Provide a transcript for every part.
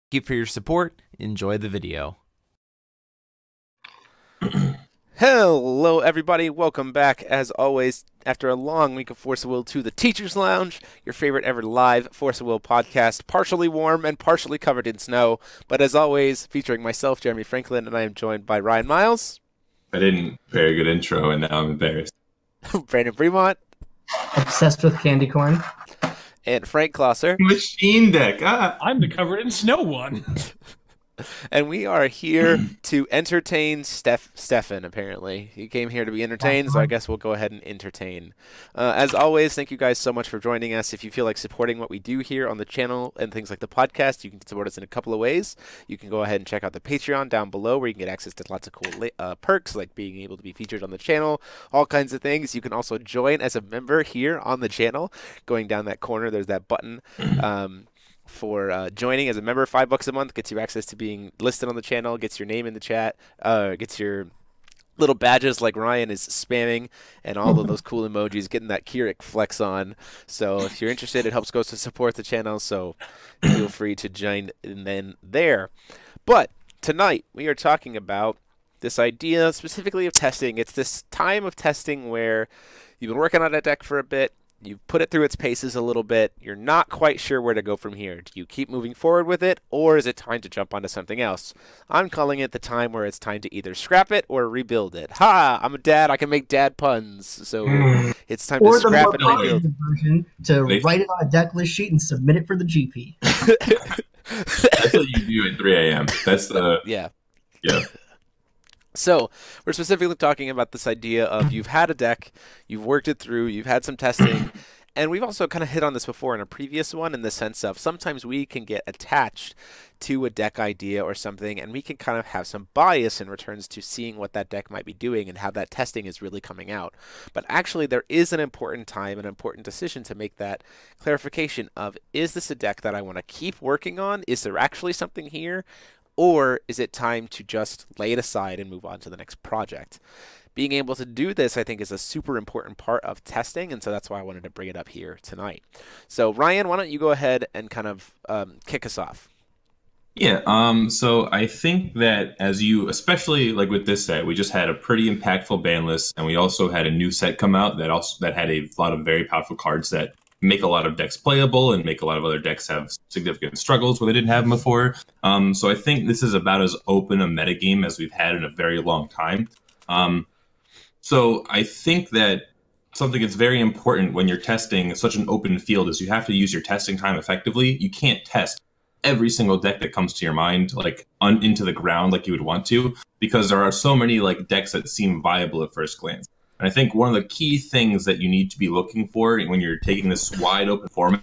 Thank you for your support. Enjoy the video. Hello, everybody. Welcome back, as always, after a long week of Force of Will to the Teacher's Lounge, your favorite ever live Force of Will podcast, partially warm and partially covered in snow, but as always, featuring myself, Jeremy Franklin, and I am joined by Ryan Miles. I didn't very good intro, and now I'm embarrassed. Brandan Bremont. Obsessed with candy corn. And Frank Klosser. Machine deck. I'm the covered in snow one. And we are here to entertain Stefan, apparently. He came here to be entertained, so I guess we'll go ahead and entertain. As always, thank you guys so much for joining us. If you feel like supporting what we do here on the channel and things like the podcast, you can support us in a couple of ways. You can go ahead and check out the Patreon down below, where you can get access to lots of cool perks, like being able to be featured on the channel, all kinds of things. You can also join as a member here on the channel. Going down that corner, there's that button. For joining as a member. $5 a month gets you access to being listed on the channel, gets your name in the chat, gets your little badges like Ryan is spamming, and all of those cool emojis, getting that Keurig flex on. So if you're interested, it helps go to support the channel, so feel free to join in then there. But tonight we are talking about this idea specifically of testing. It's this time of testing where you've been working on a deck for a bit. You've put it through its paces a little bit. You're not quite sure where to go from here. Do you keep moving forward with it, or is it time to jump onto something else? I'm calling it the time where it's time to either scrap it or rebuild it. Ha! I'm a dad. I can make dad puns. So it's time to scrap it and rebuild. Version to write it on a deck list sheet and submit it for the GP. That's what you do at 3 a.m. That's the... Yeah. Yeah. So we're specifically talking about this idea of you've had a deck, you've worked it through, you've had some testing, and we've also kind of hit on this before in a previous one in the sense of sometimes we can get attached to a deck idea or something, and we can kind of have some bias in returns to seeing what that deck might be doing and how that testing is really coming out. But actually there is an important time, an important decision to make that clarification of, is this a deck that I want to keep working on? Is there actually something here? Or is it time to just lay it aside and move on to the next project? Being able to do this, I think, is a super important part of testing, and so that's why I wanted to bring it up here tonight. So, Ryan, why don't you go ahead and kind of kick us off? Yeah, so I think that as you, especially like with this set, we just had a pretty impactful ban list, and we also had a new set come out that had a lot of very powerful cards that make a lot of decks playable and make a lot of other decks have significant struggles where they didn't have them before. So I think this is about as open a metagame as we've had in a very long time. So I think that something that's very important when you're testing such an open field is you have to use your testing time effectively. You can't test every single deck that comes to your mind like into the ground like you would want to, because there are so many like decks that seem viable at first glance. And I think one of the key things that you need to be looking for when you're taking this wide open format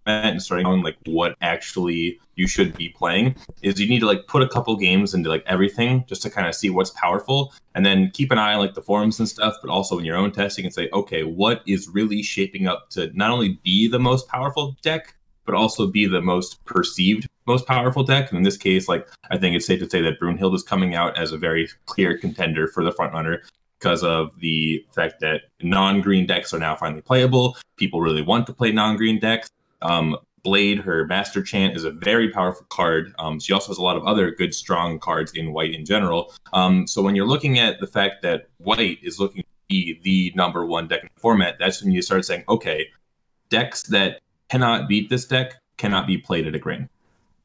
and starting on like what actually you should be playing is you need to like put a couple games into like everything just to kind of see what's powerful, and then keep an eye on like the forums and stuff, but also in your own testing and say, okay, what is really shaping up to not only be the most powerful deck, but also be the most perceived most powerful deck. And in this case, like I think it's safe to say that Brunhilde is coming out as a very clear contender for the front runner, because of the fact that non-green decks are now finally playable. People really want to play non-green decks. Blade, her Master Chant, is a very powerful card. She also has a lot of other good, strong cards in white in general. So when you're looking at the fact that white is looking to be the #1 deck in the format, that's when you start saying, okay, decks that cannot beat this deck cannot be played at a grain.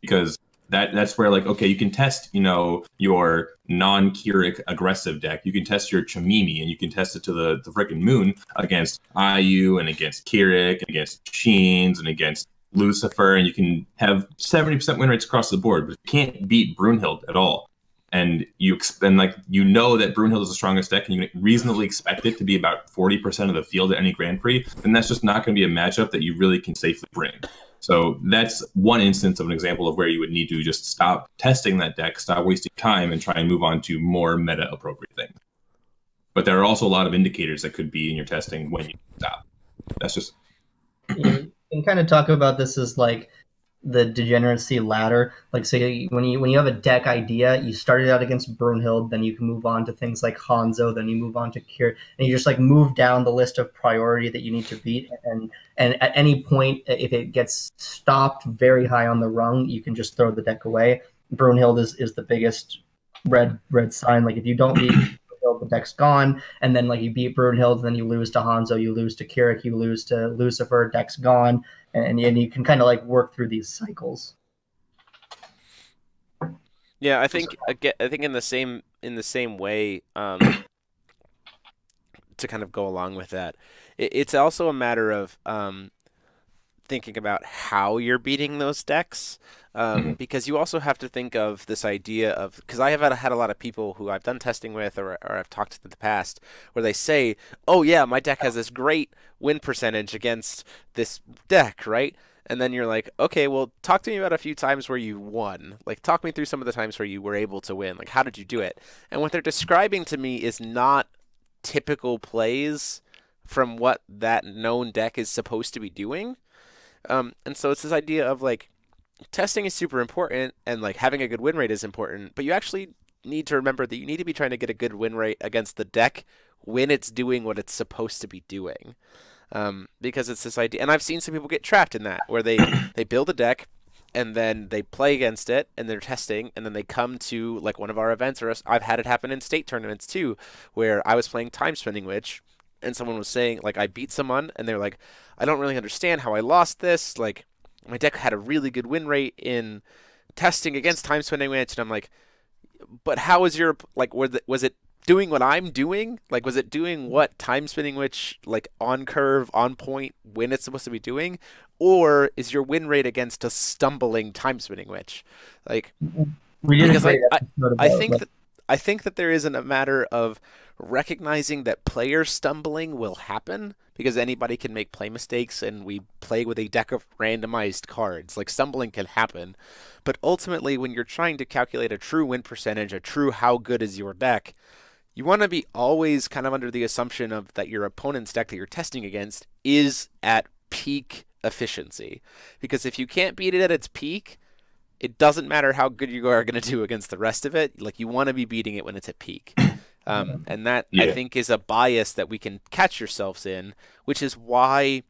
Because that's where, like, okay, you can test, your non-Keurig aggressive deck. You can test your Chamimi, and you can test it to the frickin' moon against IU and against Keurig and against Sheens and against Lucifer, and you can have 70% win rates across the board, but you can't beat Brunhilde at all. And know that Brunhilde is the strongest deck, and you can reasonably expect it to be about 40% of the field at any Grand Prix, then that's just not going to be a matchup that you really can safely bring. So that's one instance of an example of where you would need to just stop testing that deck, stop wasting time, and try and move on to more meta-appropriate things. But there are also a lot of indicators that could be in your testing when you stop. That's just... You can kind of talk about this as like the degeneracy ladder. Like, say when you have a deck idea, you started out against Brunhilde, then you can move on to things like Hanzo, then you move on to Kier, and you just like move down the list of priority that you need to beat. And at any point, if it gets stopped very high on the rung, you can just throw the deck away. Brunhilde is the biggest red sign. Like, if you don't beat Brunhilde, the deck's gone. And then like you beat Brunhilde, then you lose to Hanzo, you lose to Kirik, you lose to Lucifer, deck's gone. And you can kind of like work through these cycles. Yeah, I think in the same way, to kind of go along with that, it's also a matter of thinking about how you're beating those decks, because you also have to think of this idea of, because I have had a lot of people who I've done testing with or I've talked to in the past where they say, oh yeah, my deck has this great win percentage against this deck, right? And then you're like, okay, well, talk to me about a few times where you won. Like, talk me through some of the times where you were able to win. Like, how did you do it? And what they're describing to me is not typical plays from what that known deck is supposed to be doing. And so it's this idea of like, testing is super important and like having a good win rate is important, but you actually need to remember that you need to be trying to get a good win rate against the deck when it's doing what it's supposed to be doing. Because it's this idea, and I've seen some people get trapped in that, where they build a deck and then they play against it and they're testing, and then they come to like one of our events, or I've had it happen in state tournaments too, where I was playing Time Spinning Witch and someone was saying like I beat someone and they're like, I don't really understand how I lost this. Like, my deck had a really good win rate in testing against Time Spinning Witch, and I'm like, but how is your, like, was it doing what I'm doing? Like, was it doing what Time Spinning Witch, like, on curve, on point, when it's supposed to be doing? Or is your win rate against a stumbling Time Spinning Witch? Like, because I think that there isn't a matter of recognizing that player stumbling will happen, because anybody can make play mistakes and we play with a deck of randomized cards. Like, stumbling can happen. But ultimately, when you're trying to calculate a true win percentage, a true how good is your deck, you want to be always kind of under the assumption of that your opponent's deck that you're testing against is at peak efficiency. Because if you can't beat it at its peak, it doesn't matter how good you are going to do against the rest of it. Like, you want to be beating it when it's at peak. And that, I think, is a bias that we can catch ourselves in, which is why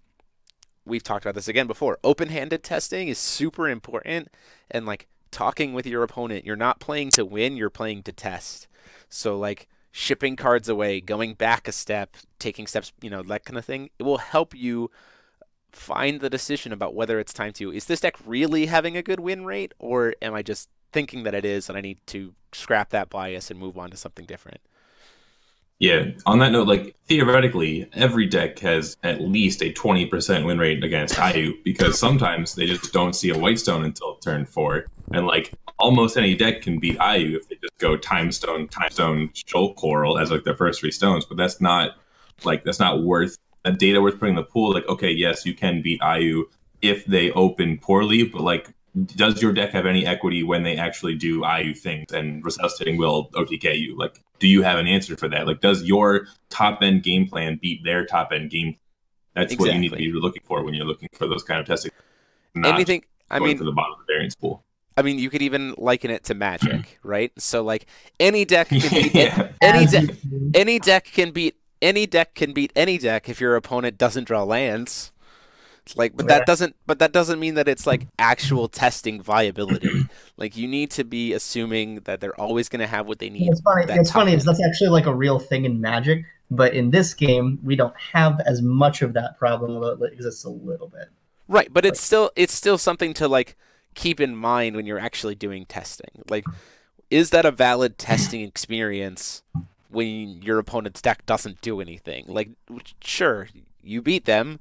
we've talked about this again before. Open-handed testing is super important, and like talking with your opponent, you're not playing to win, you're playing to test. So like shipping cards away, going back a step, taking steps, you know, that kind of thing, it will help you find the decision about whether it's time to, is this deck really having a good win rate, or am I just thinking that it is and I need to scrap that bias and move on to something different? Yeah, on that note, like, theoretically, every deck has at least a 20% win rate against IU, because sometimes they just don't see a white stone until turn 4. And, like, almost any deck can beat IU if they just go Time Stone, Shoal Coral as, like, their first 3 stones. But that's not worth a data worth putting in the pool. Like, okay, yes, you can beat IU if they open poorly, but, like, does your deck have any equity when they actually do IU things and resuscitating will OTK you? Like, do you have an answer for that? Like, does your top-end game plan beat their top-end game? That's exactly what you need to be looking for when you're looking for those kind of testing. Anything, I mean, for the bottom of the variance pool. I mean, you could even liken it to Magic, right? So, like, any deck can beat any deck can beat any deck if your opponent doesn't draw lands. Like, but that doesn't mean that it's like actual testing viability. Like, you need to be assuming that they're always going to have what they need. It's funny is that's actually like a real thing in Magic, but in this game we don't have as much of that problem, although it exists a little bit. Right, but it's still something to like keep in mind when you're actually doing testing. Like, is that a valid testing experience when your opponent's deck doesn't do anything? Like, sure, you beat them,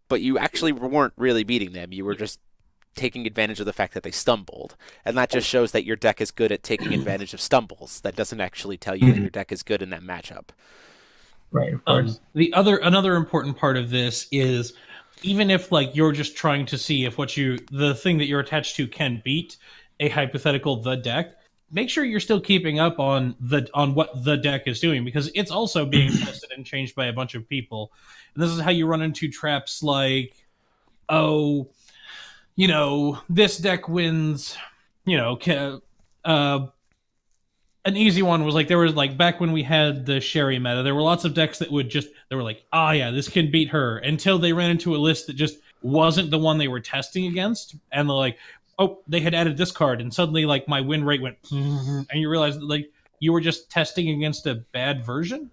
but you actually weren't really beating them. You were just taking advantage of the fact that they stumbled. And that just shows that your deck is good at taking advantage of stumbles. That doesn't actually tell you that your deck is good in that matchup. Right, of course. Another important part of this is, even if like you're just trying to see if the thing that you're attached to can beat a hypothetical the deck, make sure you're still keeping up on what the deck is doing, because it's also being tested and changed by a bunch of people. And this is how you run into traps like, you know, this deck wins, you know, an easy one was like, there was like, back when we had the Sherry meta, there were lots of decks that would just, they were like, oh yeah, this can beat her, until they ran into a list that just wasn't the one they were testing against. And they're like, oh, they had added this card, and suddenly like my win rate went, and you realize that like you were just testing against a bad version.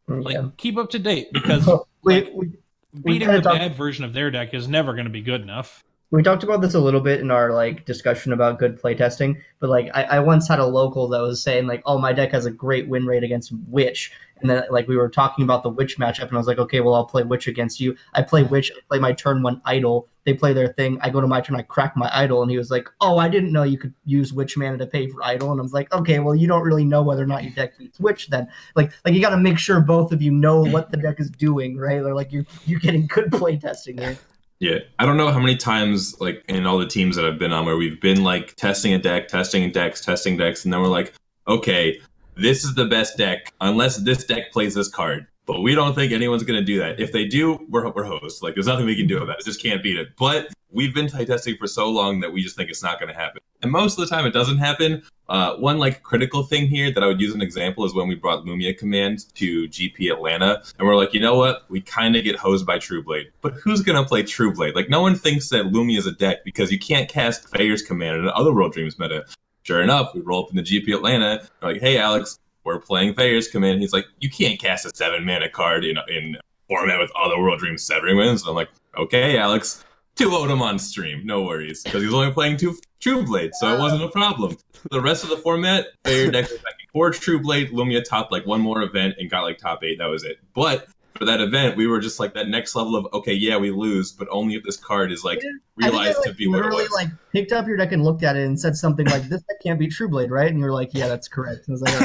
Like, keep up to date, because beating the bad version of their deck is never going to be good enough. We talked about this a little bit in our like discussion about good playtesting, but like I once had a local that was saying like, oh, my deck has a great win rate against Witch. And then like we were talking about the Witch matchup, and I was like, okay, well, I'll play Witch against you. I play Witch, I play my turn 1 Idol. They play their thing. I go to my turn, I crack my Idol, and he was like, oh, I didn't know you could use Witch mana to pay for Idol. And I was like, okay, well, you don't really know whether or not your deck beats Witch then. Like you got to make sure both of you know what the deck is doing, right? Or like you're getting good playtesting here. Yeah, I don't know how many times, like, in all the teams that I've been on, where we've been, like, testing a deck, testing decks, and then we're like, okay, this is the best deck, unless this deck plays this card. But we don't think anyone's going to do that. If they do, we're hosts. Like, there's nothing we can do about it. Just can't beat it. But we've been play testing for so long that we just think it's not going to happen. And most of the time it doesn't happen. One, like, critical thing here that I would use an example is when we brought Lumia Command to GP Atlanta. And we're like, you know what? We kind of get hosed by Trueblade. But who's going to play Trueblade? Like, no one thinks that Lumia is a deck because you can't cast Thayer's Command in an Other World Dreams meta. Sure enough, we roll up in the GP Atlanta. We're like, hey, Alex, we're playing Thayer's Command. He's like, you can't cast a 7-mana card in format with Other World Dreams Severing Winds. And I'm like, okay, Alex, 2-0'd him on stream, no worries, because he was only playing 2 Trueblade, so it wasn't a problem. The rest of the format, Thayer deck was backing 4 Trueblade, Lumia topped like 1 more event and got like top 8, that was it. But for that event, we were just like that next level of, okay, yeah, we lose, but only if this card is like realized to be what it was. Like picked up your deck and looked at it and said something like, this deck can't beat Trueblade, right? And you're like, yeah, that's correct. And I was like,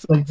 all right.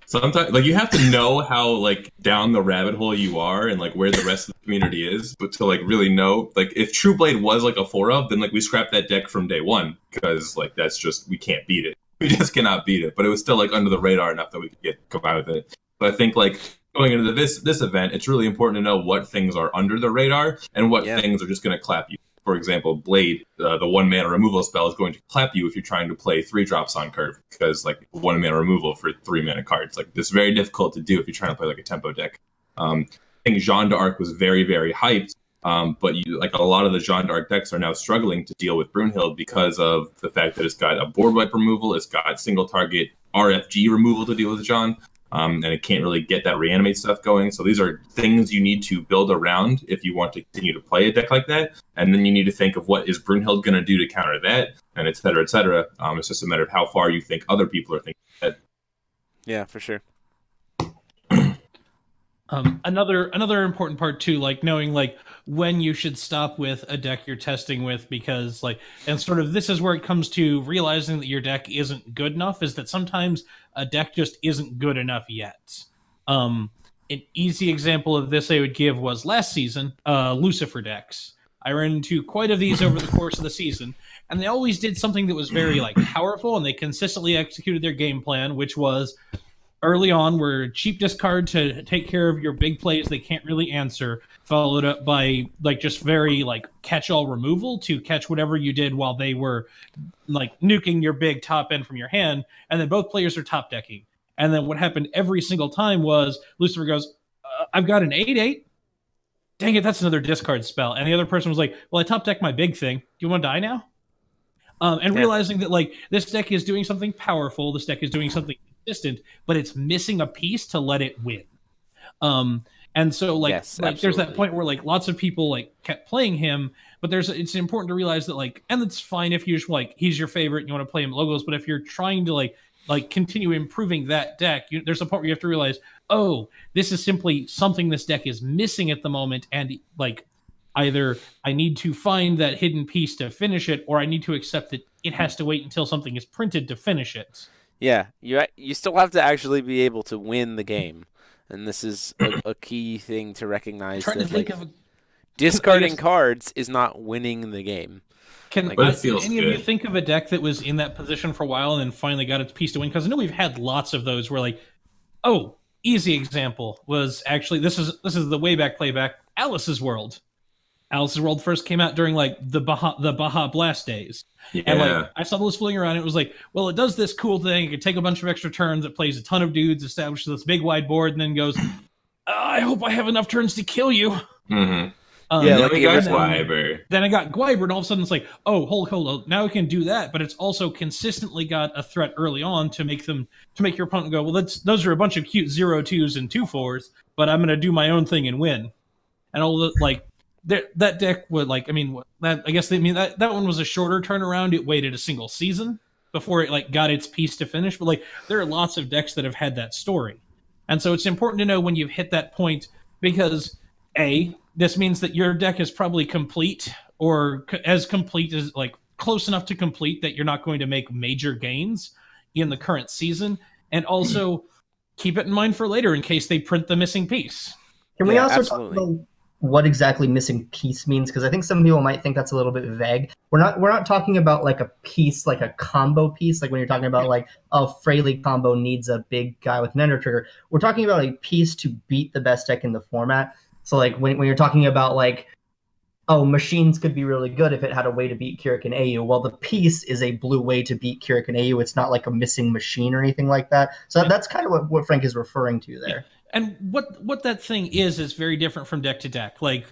Sometimes, like, you have to know how, like, down the rabbit hole you are and, like, where the rest of the community is, but to, like, really know, like, if Trueblade was, like, a 4-of, then, like, we scrapped that deck from day one, because, like, that's just, we can't beat it. We just cannot beat it, but it was still, like, under the radar enough that we could come out with it. So I think, like, going into this event, it's really important to know what things are under the radar and what things are just going to clap you. For example, Blade, the 1-mana removal spell, is going to clap you if you're trying to play 3 drops on curve, because like 1-mana removal for 3-mana cards, like this is very difficult to do if you're trying to play like a tempo deck. I think Jeanne d'Arc was very, very hyped, but like a lot of the Jeanne d'Arc decks are now struggling to deal with Brunhilde because of the fact that it's got a board wipe removal, it's got single target RFG removal to deal with Jeanne. And it can't really get that reanimate stuff going. So these are things you need to build around if you want to continue to play a deck like that. And then you need to think of what is Brunhilde going to do to counter that, and et cetera, et cetera. It's just a matter of how far you think other people are thinking that. Yeah, for sure. Another important part too, like knowing like when you should stop with a deck you're testing with, because like, and sort of this is where it comes to realizing that your deck isn't good enough, is that sometimes a deck just isn't good enough yet. An easy example of this I would give was last season, Lucifer decks. I ran into quite a these over the course of the season, and they always did something that was very like powerful, and they consistently executed their game plan, which was early on were cheap discard to take care of your big plays they can't really answer, followed up by like just very like catch-all removal to catch whatever you did while they were like nuking your big top end from your hand, and then both players are top decking. And then what happened every single time was Lucifer goes, I've got an 8/8. Dang it, that's another discard spell. And the other person was like, well, I top decked my big thing. Do you want to die now? And realizing that like this deck is doing something powerful, this deck is doing something consistent, but it's missing a piece to let it win. And so like there's that point where like lots of people like kept playing him, but it's important to realize that like, and it's fine if you just like he's your favorite and you want to play him logos, but if you're trying to like continue improving that deck, there's a point where you have to realize, oh, this is simply something this deck is missing at the moment, and like either I need to find that hidden piece to finish it, or I need to accept that it has to wait until something is printed to finish it. Yeah, you still have to actually be able to win the game, and this is a key thing to recognize. Discarding cards is not winning the game. Can any of you think of a deck that was in that position for a while and then finally got its piece to win? Because I know we've had lots of those where like, oh, easy example was actually this is the way back playback, Alice's World. Alice's World first came out during like the Baja Blast days. Yeah. And like I saw the list floating around, and it was like, well, it does this cool thing. It can take a bunch of extra turns. It plays a ton of dudes, establishes this big wide board, and then goes, I hope I have enough turns to kill you. Mm-hmm. Yeah, like like Gwyber. Then I got Gwyber, and all of a sudden it's like, oh, hold on, now we can do that, but it's also consistently got a threat early on to make your opponent go, well, those are a bunch of cute 0-2s and 2-4s, but I'm going to do my own thing and win. And all the like. That deck would like, I mean, that one was a shorter turnaround. It waited a single season before it like got its piece to finish. But like, there are lots of decks that have had that story, and so it's important to know when you've hit that point, because this means that your deck is probably complete, or as complete as like close enough to complete that you're not going to make major gains in the current season, and also keep it in mind for later in case they print the missing piece. Can we also absolutely. talk about what exactly missing piece means? Because I think some people might think that's a little bit vague. We're not talking about like a piece, like a combo piece, like when you're talking about like a Fraley combo needs a big guy with an ender trigger. We're talking about a piece to beat the best deck in the format. So like when you're talking about like, oh, machines could be really good if it had a way to beat Keurig and AU. Well, the piece is a blue way to beat Keurig and AU. It's not like a missing machine or anything like that. So that's kind of what Frank is referring to there. Yeah. And what that thing is very different from deck to deck. Like,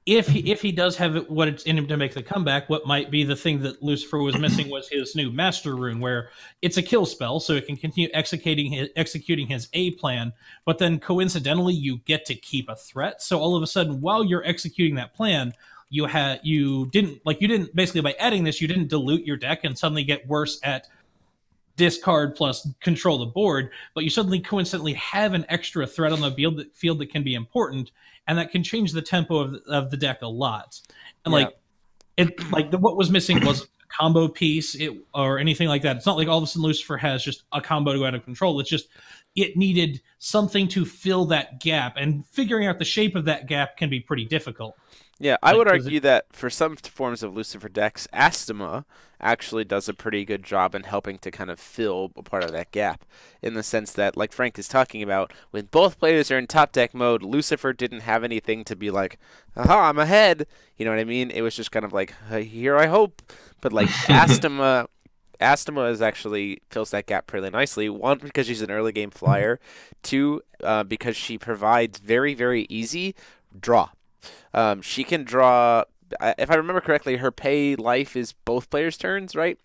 if he does have what it's in him to make the comeback, what might be the thing that Lucifer was missing was his new Master Rune, where it's a kill spell, so it can continue executing his A plan, but then coincidentally you get to keep a threat. So all of a sudden, while you're executing that plan, you didn't basically, by adding this, you didn't dilute your deck and suddenly get worse at discard plus control the board, but you suddenly coincidentally have an extra threat on the field that can be important, and that can change the tempo of the deck a lot. And what was missing was a combo piece or anything like that. It's not like all of a sudden Lucifer has just a combo to go out of control. It's just it needed something to fill that gap, and figuring out the shape of that gap can be pretty difficult. Yeah, I would argue that for some forms of Lucifer decks, Astema actually does a pretty good job in helping to kind of fill a part of that gap, in the sense that, like Frank is talking about, when both players are in top deck mode, Lucifer didn't have anything to be like, aha, I'm ahead. You know what I mean? It was just kind of like, here I hope. But like Astema is actually fills that gap pretty nicely. One, because she's an early game flyer. Two, because she provides very, very easy draw. She can draw, if I remember correctly, her pay life is both players' turns, right?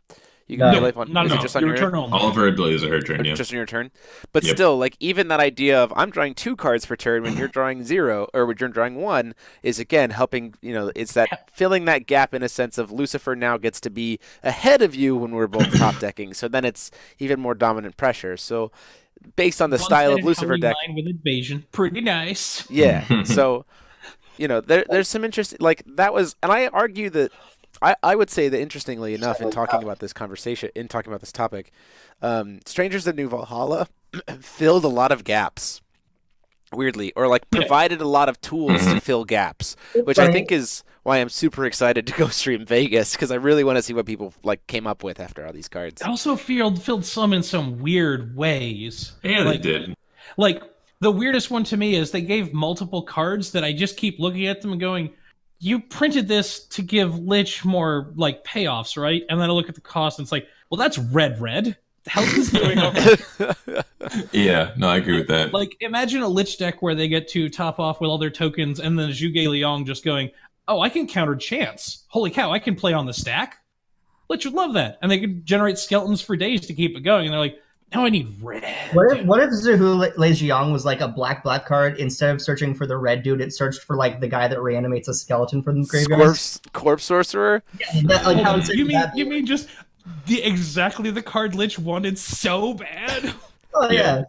You can pay life on just on your turn only. All of her abilities are her turn, yeah. Just on your turn. But still, like, even that idea of I'm drawing 2 cards per turn when you're drawing 0, or when you're drawing 1, is again helping, it's that filling that gap in a sense of Lucifer now gets to be ahead of you when we're both top decking. So then it's even more dominant pressure. So based on the style of Lucifer deck. With invasion, pretty nice. Yeah. So there's some interest, like that was, and I argue that I would say that, interestingly enough, in talking about this topic, Strangers of New Valhalla filled a lot of gaps, weirdly, or like provided a lot of tools to fill gaps, which I think is why I'm super excited to go stream Vegas, because I really want to see what people like came up with after all these cards. It also filled some in some weird ways. Yeah, they did. Like, the weirdest one to me is they gave multiple cards that I just keep looking at them and going, you printed this to give Lich more, like, payoffs, right? And then I look at the cost and it's like, well, that's red. The hell is doing over? Yeah, no, I agree with that. Like, imagine a Lich deck where they get to top off with all their tokens and then Zhuge Liang just going, oh, I can counter Chance. Holy cow, I can play on the stack? Lich would love that. And they could generate skeletons for days to keep it going. And they're like, now I need red. What if Zhu Lejiang was like a black card? Instead of searching for the red dude, it searched for like the guy that reanimates a skeleton from the graveyard. Corpse Sorcerer? Yeah, you mean just exactly the card Lich wanted so bad? Oh yeah.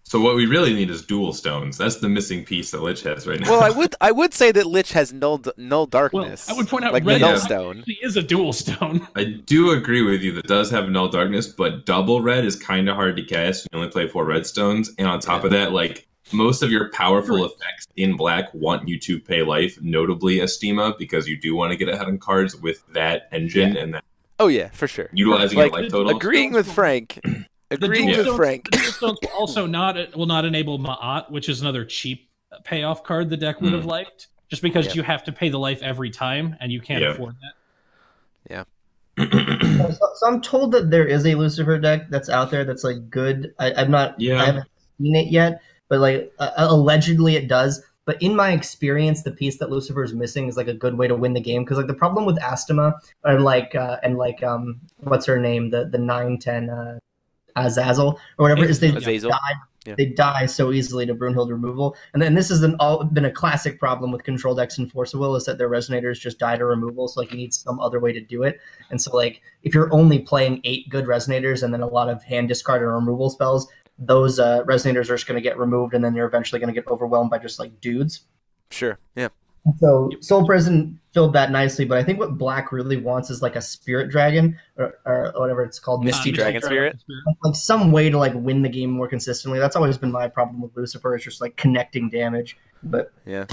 So what we really need is dual stones. That's the missing piece that Lich has right now. Well, I would say that Lich has null darkness. Well, I would point out like red null stone is a dual stone. I do agree with you that does have null darkness, but double red is kind of hard to cast. You only play 4 red stones, and on top of that, like most of your powerful effects in black want you to pay life, notably Astema, because you do want to get ahead on cards with that engine and that. Oh yeah, for sure. Utilizing like, your life total. Agreeing with Frank. The dual stones will also not enable Ma'at, which is another cheap payoff card the deck would have liked. just because Yep. you have to pay the life every time, and you can't Yeah. afford that. Yeah. So I'm told that there is a Lucifer deck that's out there that's like good. I'm not. Yeah. I haven't seen it yet, but like allegedly it does. But in my experience, the piece that Lucifer is missing is like a good way to win the game, because like the problem with Astema and what's her name, the 9/10 Azazel or whatever is they Azazel. die. Yeah. They die so easily to Brunhilde removal, and then this has been a classic problem with control decks in Force of Will, is that their resonators just die to removal. So like you need some other way to do it, and so like if you're only playing 8 good resonators and then a lot of hand discard and removal spells, those resonators are just going to get removed, and then you're eventually going to get overwhelmed by just like dudes. Sure. Yeah. So Soul Prison filled that nicely, but I think what Black really wants is like a Spirit Dragon or whatever it's called, Misty Dragon Spirit. like some way to like win the game more consistently. That's always been my problem with Lucifer. It's just like connecting damage. But Yeah.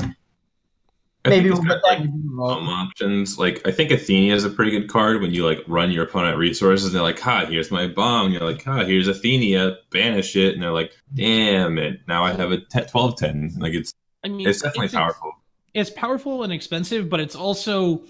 maybe it's we'll got, get like, that. options. Like I think Athenia is a pretty good card when you like run your opponent resources and they're like, ha, here's my bomb. And you're like, ha, here's Athenia, banish it, and they're like, damn it, now I have a 12/10. Like it's definitely powerful. It's powerful and expensive, but it's also,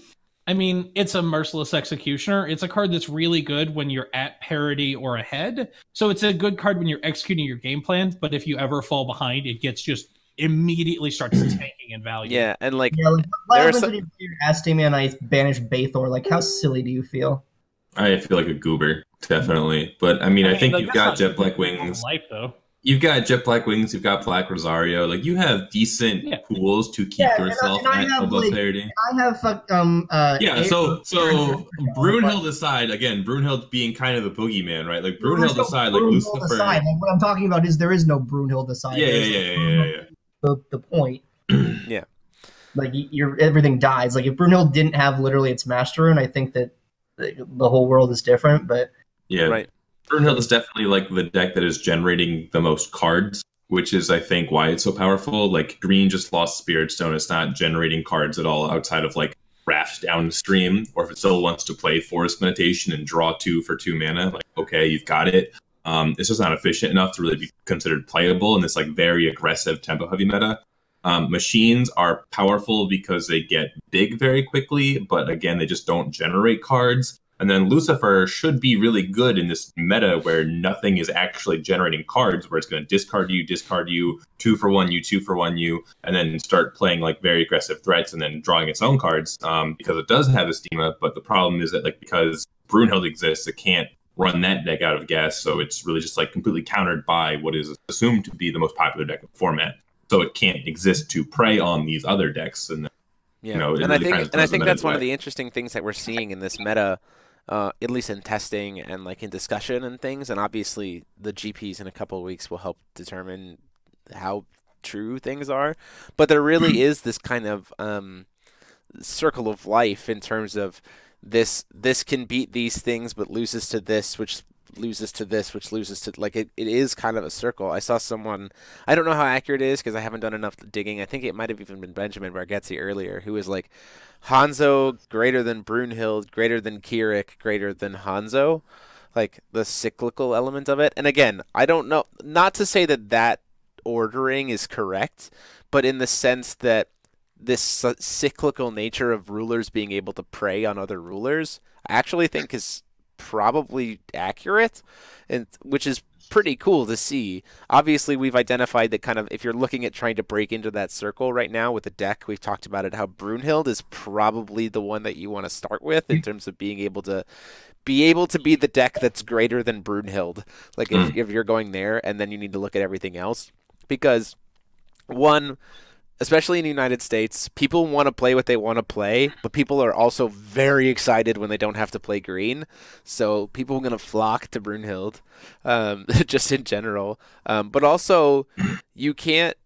I mean, it's a merciless executioner. It's a card that's really good when you're at parity or ahead. So it's a good card when you're executing your game plan, but if you ever fall behind, it gets just immediately starts tanking in value. Yeah, and like Yeah, like, what there are happens when you play your Astema and I banish Bathor? Like, how silly do you feel? I feel like a goober, definitely. But I mean, I think like, you've that's got not Jet Black Wings. Life though. You've got Jet Black Wings, you've got Black Rosario. Like you have decent pools to keep yourself and I at have, above like, parity. I have So Brunhilde aside, again, Brunhilde being kind of the boogeyman, right? Like Brunhilde aside, like Lucifer. Aside. Like, what I'm talking about is there is no Brunhilde aside. Yeah. The point. Yeah. Like everything dies. Like if Brunhilde didn't have literally its Master Rune, I think that the whole world is different. But yeah, right. Brunhilde is definitely like the deck that is generating the most cards, which is I think why it's so powerful. Like green just lost Spirit Stone; it's not generating cards at all outside of like Raft downstream, or if it still wants to play Forest Meditation and draw 2 for 2 mana, like okay, you've got it. It's just not efficient enough to really be considered playable in this like very aggressive tempo heavy meta. Machines are powerful because they get big very quickly, but again, they just don't generate cards. And then Lucifer should be really good in this meta where nothing is actually generating cards, where it's going to discard you, 2 for 1 you, 2 for 1 you, and then start playing like very aggressive threats and then drawing its own cards because it does have Estima. But the problem is that like because Brunhilde exists, it can't run that deck out of gas. So it's really just like completely countered by what is assumed to be the most popular deck in the format. So it can't exist to prey on these other decks. And yeah, you know, and I think that's one of the interesting things that we're seeing in this meta. At least in testing and like in discussion and things, and obviously the GPs in a couple of weeks will help determine how true things are. But there really is this kind of circle of life in terms of this can beat these things, but loses to this, which loses to this, which loses to like it is kind of a circle. I saw someone, I don't know how accurate it is because I haven't done enough digging. I think it might have even been Benjamin Bargetzki earlier, who was like Hanzo greater than Brunhilde, greater than Kirik, greater than Hanzo, like the cyclical element of it. And again, I don't know, not to say that ordering is correct, but in the sense that this cyclical nature of rulers being able to prey on other rulers, I actually think is probably accurate, and which is pretty cool to see. Obviously, we've identified that kind of if you're looking at trying to break into that circle right now with the deck, we've talked about it, how Brunhilde is probably the one that you want to start with in terms of being able to be the deck that's greater than Brunhilde. Like if you're going there, and then you need to look at everything else, because one, especially in the United States, people want to play what they want to play, but people are also very excited when they don't have to play green. So people are going to flock to Brunhilde, just in general. But also, you can't,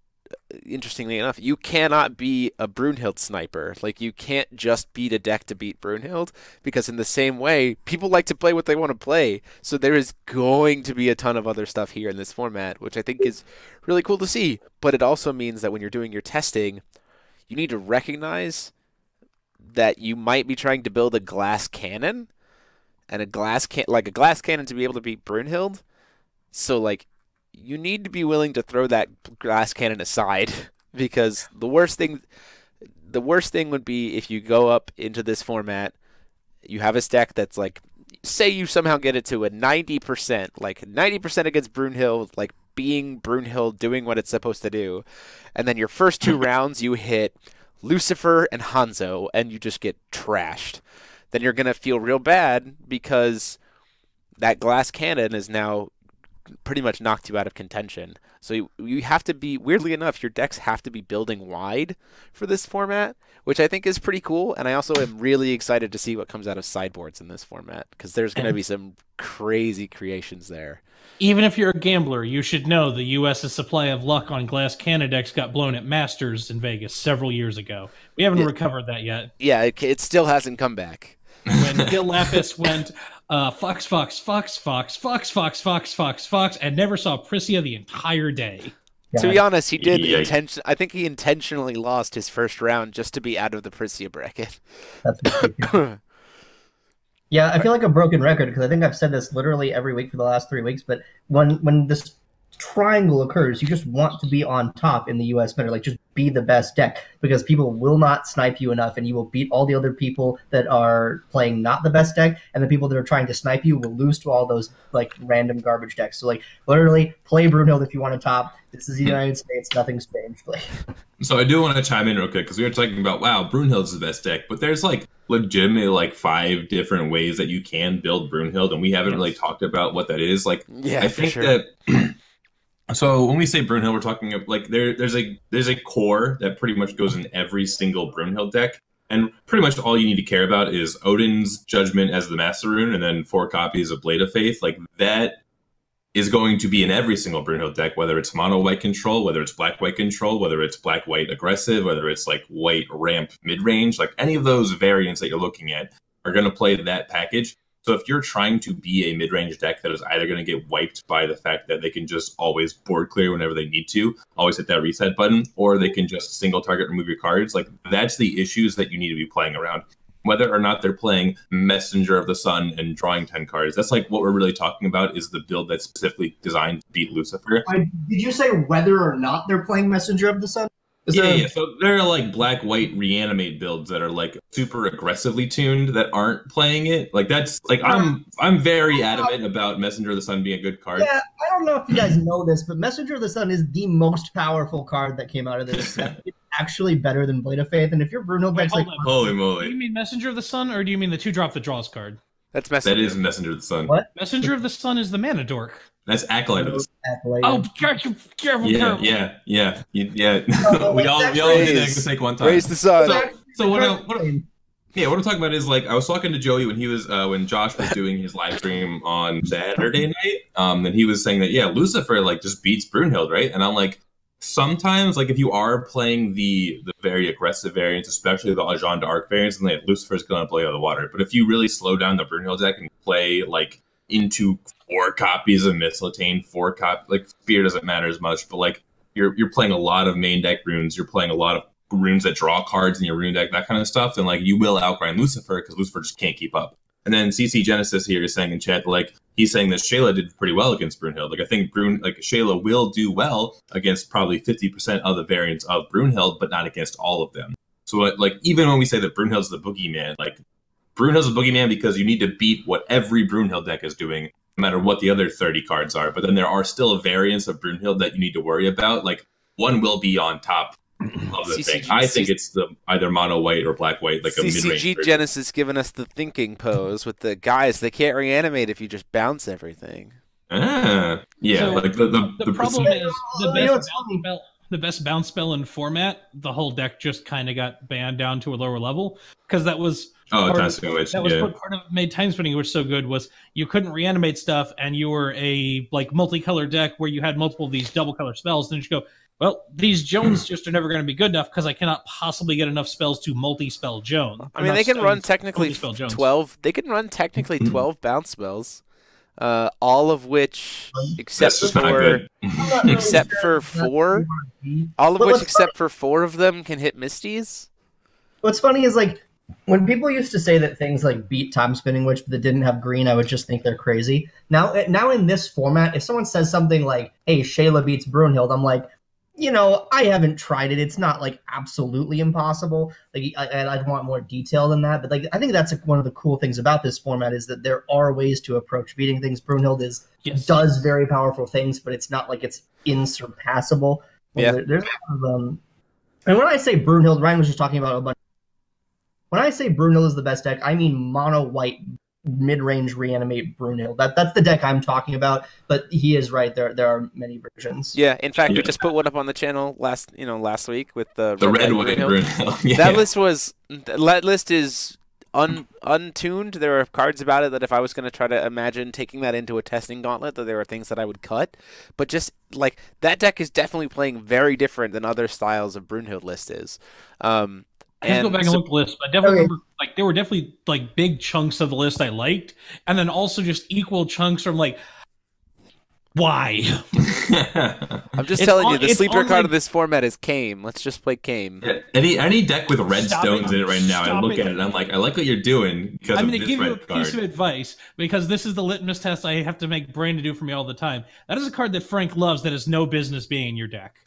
interestingly enough, you cannot be a Brunhilde sniper. Like, you can't just beat a deck to beat Brunhilde, because in the same way, people like to play what they want to play. So there is going to be a ton of other stuff here in this format, which I think is really cool to see. But it also means that when you're doing your testing, you need to recognize that you might be trying to build a glass cannon, and a glass cannon to be able to beat Brunhilde. So, like, you need to be willing to throw that glass cannon aside, because the worst thing the worst thing would be if you go up into this format, you have a stack that's like, say you somehow get it to a 90%, like 90% against Brunhilde, like being Brunhilde, doing what it's supposed to do, and then your first 2 rounds you hit Lucifer and Hanzo, and you just get trashed. Then you're going to feel real bad because that glass cannon is now pretty much knocked you out of contention. So you have to be, weirdly enough, your decks have to be building wide for this format, which I think is pretty cool. And I also am really excited to see what comes out of sideboards in this format, because there's going to be some crazy creations there. Even if you're a gambler, you should know the U.S.'s supply of luck on glass cannon decks got blown at Masters in Vegas several years ago. We haven't recovered that yet. Yeah, it still hasn't come back. When Gil Lapis went fox, fox, fox, fox, fox, fox, fox, fox, fox, and never saw Priscia the entire day. Yeah. To be honest, he did I think he intentionally lost his first round just to be out of the Priscia bracket. That's yeah, I feel like a broken record because I think I've said this literally every week for the last 3 weeks, but when this triangle occurs, you just want to be on top in the US meta, like just be the best deck, because people will not snipe you enough and you will beat all the other people that are playing not the best deck, and the people that are trying to snipe you will lose to all those like random garbage decks. So like literally play Brunhilde if you want to top. This is the United States, nothing strange. So I do want to chime in real quick because we were talking about, wow, Brunhilde's the best deck, but there's like legitimately like 5 different ways that you can build Brunhilde, and we haven't really talked about what that is. Like, yeah, I think that. So when we say Brunhilde, we're talking about like there's a core that pretty much goes in every single Brunhilde deck, and pretty much all you need to care about is Odin's Judgment as the Master Rune, and then 4 copies of Blade of Faith. Like that is going to be in every single Brunhilde deck, whether it's mono-white control, whether it's black-white control, whether it's black-white aggressive, whether it's like white ramp mid-range, like any of those variants that you're looking at are going to play that package. So if you're trying to be a mid-range deck that is either going to get wiped by the fact that they can just always board clear whenever they need to, always hit that reset button, or they can just single target remove your cards, like that's the issues that you need to be playing around. Whether or not they're playing Messenger of the Sun and drawing 10 cards, that's like what we're really talking about, is the build that's specifically designed to beat Lucifer. Did you say whether or not they're playing Messenger of the Sun? Yeah. So there are like black-white reanimate builds that are like super aggressively tuned that aren't playing it. Like that's like I'm very adamant about Messenger of the Sun being a good card. Yeah, I don't know if you guys know this, but Messenger of the Sun is the most powerful card that came out of this set. It's actually better than Blade of Faith. And if you're Brunhilde, like, holy moly! Do you mean Messenger of the Sun, or do you mean the 2-drop that draws card? That's Messenger. That is Messenger of the Sun. What? Messenger of the Sun is the mana dork. That's Acolyte of the Sun. Oh, careful. Yeah. We all did that mistake one time. Raise the sun. So what I'm talking about is like I was talking to Joey when he was when Josh was doing his live stream on Saturday night. And he was saying that Lucifer like just beats Brunhilde, right? And I'm like, sometimes like if you are playing the very aggressive variants, especially the Jeanne d'Arc variants, then Lucifer's gonna play out of the water. But if you really slow down the Brunhilde deck and play like into 4 copies of Mistletoe, 4 copies, like Spear doesn't matter as much, but like you're playing a lot of main deck runes, you're playing a lot of runes that draw cards in your rune deck, that kind of stuff, then like you will outgrind Lucifer because Lucifer just can't keep up. And then CC Genesis here is saying in chat, like he's saying that Shayla did pretty well against Brunhilde. Like I think Shayla will do well against probably 50% of the variants of Brunhilde, but not against all of them. So like even when we say that Brunhilde's the boogeyman, like Brunhilde's a boogeyman because you need to beat what every Brunhilde deck is doing, no matter what the other 30 cards are. But then there are still variants of Brunhilde that you need to worry about. Like one will be on top of the thing. I think it's the either mono white or black white, like a mid-range CCG Genesis giving us the thinking pose with the guys. They can't reanimate if you just bounce everything. Yeah. So like the problem is the best bounce spell in format. The whole deck just kind of got banned down to a lower level because that was. Part of what made Time Spinning Witch so good was you couldn't reanimate stuff, and you were a like multicolored deck where you had multiple of these double color spells. Then you go, well, these Jones just are never going to be good enough because I cannot possibly get enough spells to multi-spell Joan. I mean, they can run technically 12. They can run technically 12 bounce spells, all of which except for 4, all of which except for 4 of them can hit Misties. What's funny is like. When people used to say that things like beat Time Spinning Witch that didn't have green, I would just think they're crazy. Now in this format, if someone says something like, hey, Shayla beats Brunhilde, I'm like, I haven't tried it. It's not like absolutely impossible. Like I'd want more detail than that. But like I think that's one of the cool things about this format is that there are ways to approach beating things. Brunhilde does very powerful things, but it's not like it's insurpassable. Yeah. There's and when I say Brunhilde, Ryan was just talking about a bunch. When I say Brunhilde is the best deck, I mean mono white mid-range reanimate Brunhilde. That's the deck I'm talking about, but he is right. There are many versions. Yeah, in fact, we just put one up on the channel last week with the red white Brunhilde. Yeah. That list is untuned. There are cards about it that if I was going to try to imagine taking that into a testing gauntlet, that there are things that I would cut. But just like that deck is definitely playing very different than other styles of Brunhilde list is. I have to go back and look at the list, but I definitely remember like there were definitely like big chunks of the list I liked, and then also just equal chunks from like why? I'm just telling you, the sleeper card of this format is Kame. Let's just play Kame. Yeah, any deck with red stones in it right now, I look at it and I'm like, I like what you're doing because I'm going to give you a piece of advice because this is the litmus test I have to make Brain to do for me all the time. That is a card that Frank loves that has no business being in your deck.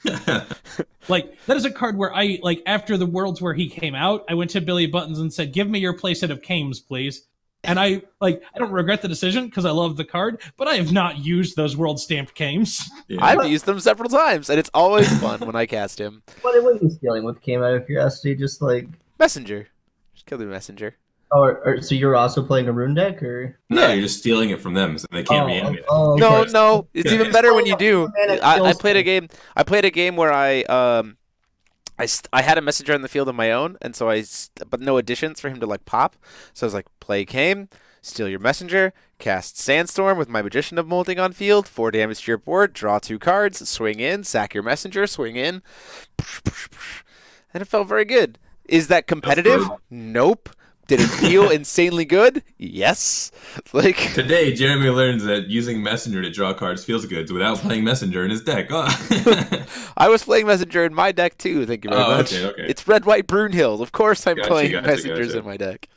Like that is a card where I like after the Worlds where he came out, I went to Billy Buttons and said, "Give me your playset of Kames, please." And I don't regret the decision because I love the card, but I have not used those world stamped Kames. Yeah. I've used them several times, and it's always fun when I cast him. What are you stealing with Kame out of curiosity? Just like Messenger, just kill the Messenger. Oh, so you're also playing a rune deck, or no? You're just stealing it from them, so they can't reanimate. Okay. No, it's even better when you do. I played a game. I played a game where I had a messenger on the field of my own, and so but no additions for him to like pop. So I was like, play Kame, steal your messenger, cast Sandstorm with my Magician of Molding on field, 4 damage to your board, draw 2 cards, swing in, sack your messenger, swing in, and it felt very good. Is that competitive? Nope. Did it feel insanely good? Yes. Like today, Jeremy learns that using Messenger to draw cards feels good without playing Messenger in his deck. Oh. I was playing Messenger in my deck too. Thank you very much. Okay. It's red white Brunhilde. Of course, I'm playing Messengers in my deck.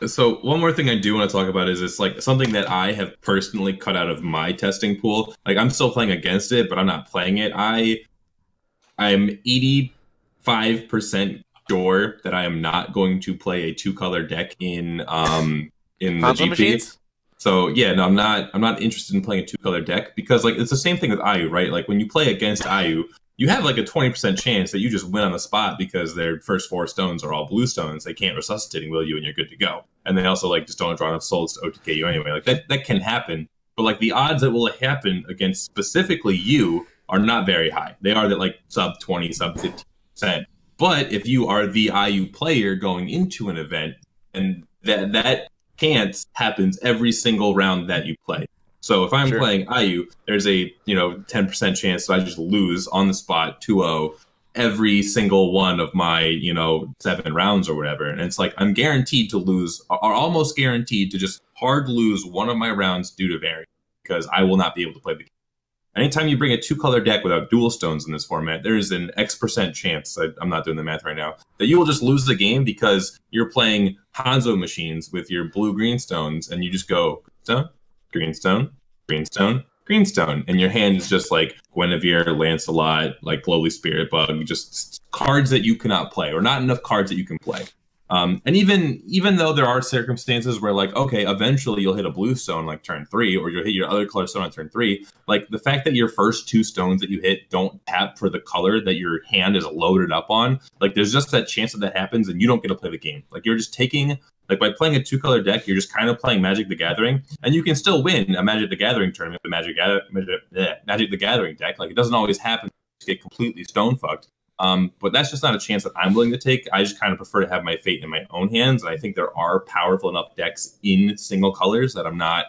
So one more thing I do want to talk about is it's like something that I have personally cut out of my testing pool. Like I'm still playing against it, but I'm not playing it. I'm 85% sure that I am not going to play a 2-color deck in the GP. Machines? So yeah, no, I'm not interested in playing a 2-color deck because like it's the same thing with Ayu, right? Like when you play against Ayu, you have like a 20% chance that you just win on the spot because their first 4 stones are all blue stones. They can't resuscitate and will you, and you're good to go. And they also like just don't draw enough souls to OTK you anyway. Like that can happen, but like the odds that will happen against specifically you are not very high. They are that like sub 20, sub 15%. But if you are the IU player going into an event, and that chance happens every single round that you play. So if I'm playing IU, there's a 10% chance that I just lose on the spot 2-0 every single one of my 7 rounds or whatever. And it's like I'm guaranteed to lose, or almost guaranteed to just hard lose one of my rounds due to variance because I will not be able to play the game. Anytime you bring a 2-color deck without dual stones in this format, there is an X% chance, I'm not doing the math right now, that you will just lose the game because you're playing Hanzo machines with your blue-green stones, and you just go stone, green stone, green stone, green stone, and your hand is just like Guinevere, Lancelot, like Lowly Spirit Bug, just cards that you cannot play, or not enough cards that you can play. And even though there are circumstances where like, okay, eventually you'll hit a blue stone like turn 3, or you'll hit your other color stone on turn 3, like the fact that your first 2 stones that you hit don't tap for the color that your hand is loaded up on, like there's just that chance that that happens and you don't get to play the game. Like you're just taking, like by playing a 2-color deck, you're just kind of playing Magic the Gathering, and you can still win a Magic the Gathering tournament with Magic the Gathering deck. Like it doesn't always happen to get completely stone fucked. But that's just not a chance that I'm willing to take. I just kind of prefer to have my fate in my own hands. And I think there are powerful enough decks in single colors that I'm not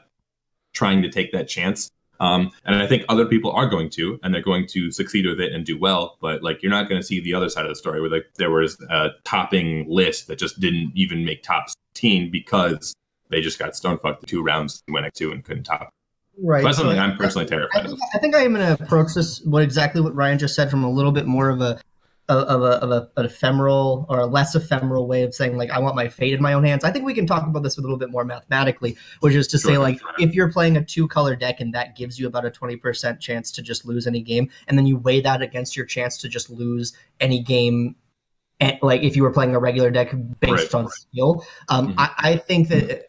trying to take that chance. And I think other people are going to, and they're going to succeed with it and do well. But like, you're not going to see the other side of the story where like there was a topping list that just didn't even make top 16 because they just got stone fucked the 2 rounds and went X2 and couldn't top. Right. So that's something I'm personally terrified of. I think I am going to approach this exactly what Ryan just said from a little bit more of a an ephemeral or a less ephemeral way of saying, like, I want my fate in my own hands. I think we can talk about this a little bit more mathematically, which is to say, like, if you're playing a 2-color deck and that gives you about a 20% chance to just lose any game, and then you weigh that against your chance to just lose any game, and, like, if you were playing a regular deck based on skill, I think that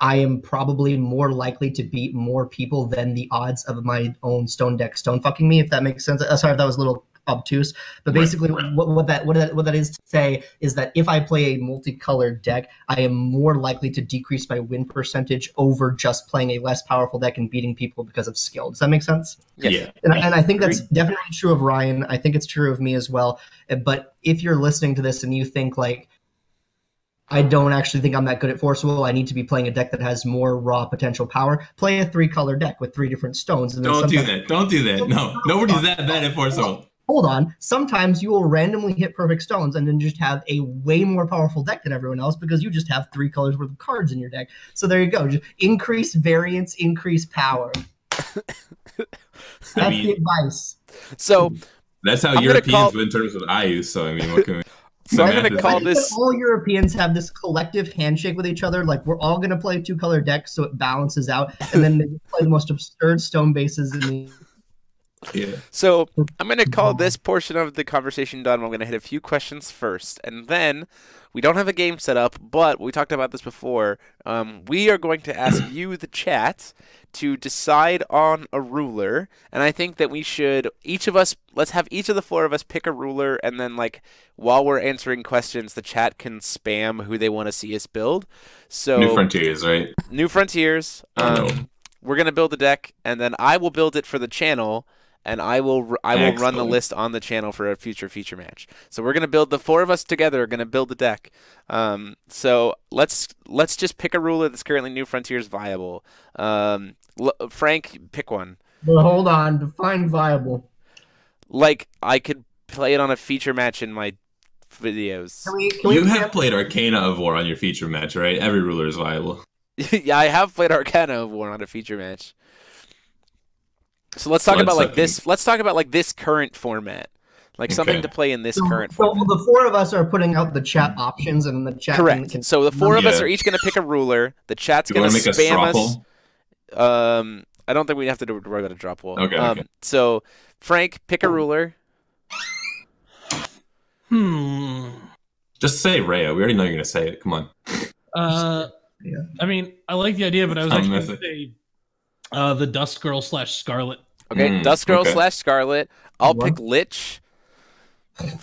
I am probably more likely to beat more people than the odds of my own stone deck stone fucking me, if that makes sense. Sorry if that was a little obtuse, but basically what that is to say is that if I play a multicolored deck, I am more likely to decrease my win percentage over just playing a less powerful deck and beating people because of skill. Does that make sense? Yeah. And I think that's definitely true of Ryan. I think it's true of me as well. But if you're listening to this and you think, like, I don't actually think I'm that good at Force Will, I need to be playing a deck that has more raw potential power, play a 3-color deck with 3 different stones. And don't do that. No, nobody's that bad at Force Will. Hold on. Sometimes you will randomly hit perfect stones and then just have a way more powerful deck than everyone else because you just have 3 colors worth of cards in your deck. So there you go. Just increase variance, increase power. That's the advice. So that's how Europeans win tournaments with IU. So I mean, what can we? So I'm going to call this. All Europeans have this collective handshake with each other. Like, we're all going to play 2-color decks so it balances out, and then they play the most absurd stone bases in the. Yeah. So I'm going to call this portion of the conversation done. I'm going to hit a few questions first, and then we don't have a game set up, but we talked about this before. We are going to ask you, the chat, to decide on a ruler, and I think that we should let's have each of the 4 of us pick a ruler, and then, like, while we're answering questions, the chat can spam who they want to see us build. So New Frontiers, right? New Frontiers. We're going to build a deck, and then I will build it for the channel. And I will run the list on the channel for a future feature match. So we're gonna build, the 4 of us together are gonna build the deck. So let's just pick a ruler that's currently New Frontiers viable. Frank, pick one. Well, hold on. Define viable. Like, I could play it on a feature match in my videos. You have played Arcana of War on your feature match, right? Every ruler is viable. Yeah, I have played Arcana of War on a feature match. So let's talk about this. Let's talk about, like, this current format, like something to play in this current format. So the 4 of us are putting out the chat options, and the chat. Correct. So the 4 of us are each going to pick a ruler. The chat's going to spam us. I don't think we have to worry about a drop wall. Okay. So Frank, pick a ruler. Just say Rhea. We already know you're going to say it. Come on. Yeah. I mean, I like the idea, but I was actually going to say the Dust Girl / Scarlet. Okay, Dust Girl / Scarlet. I'll pick Lich.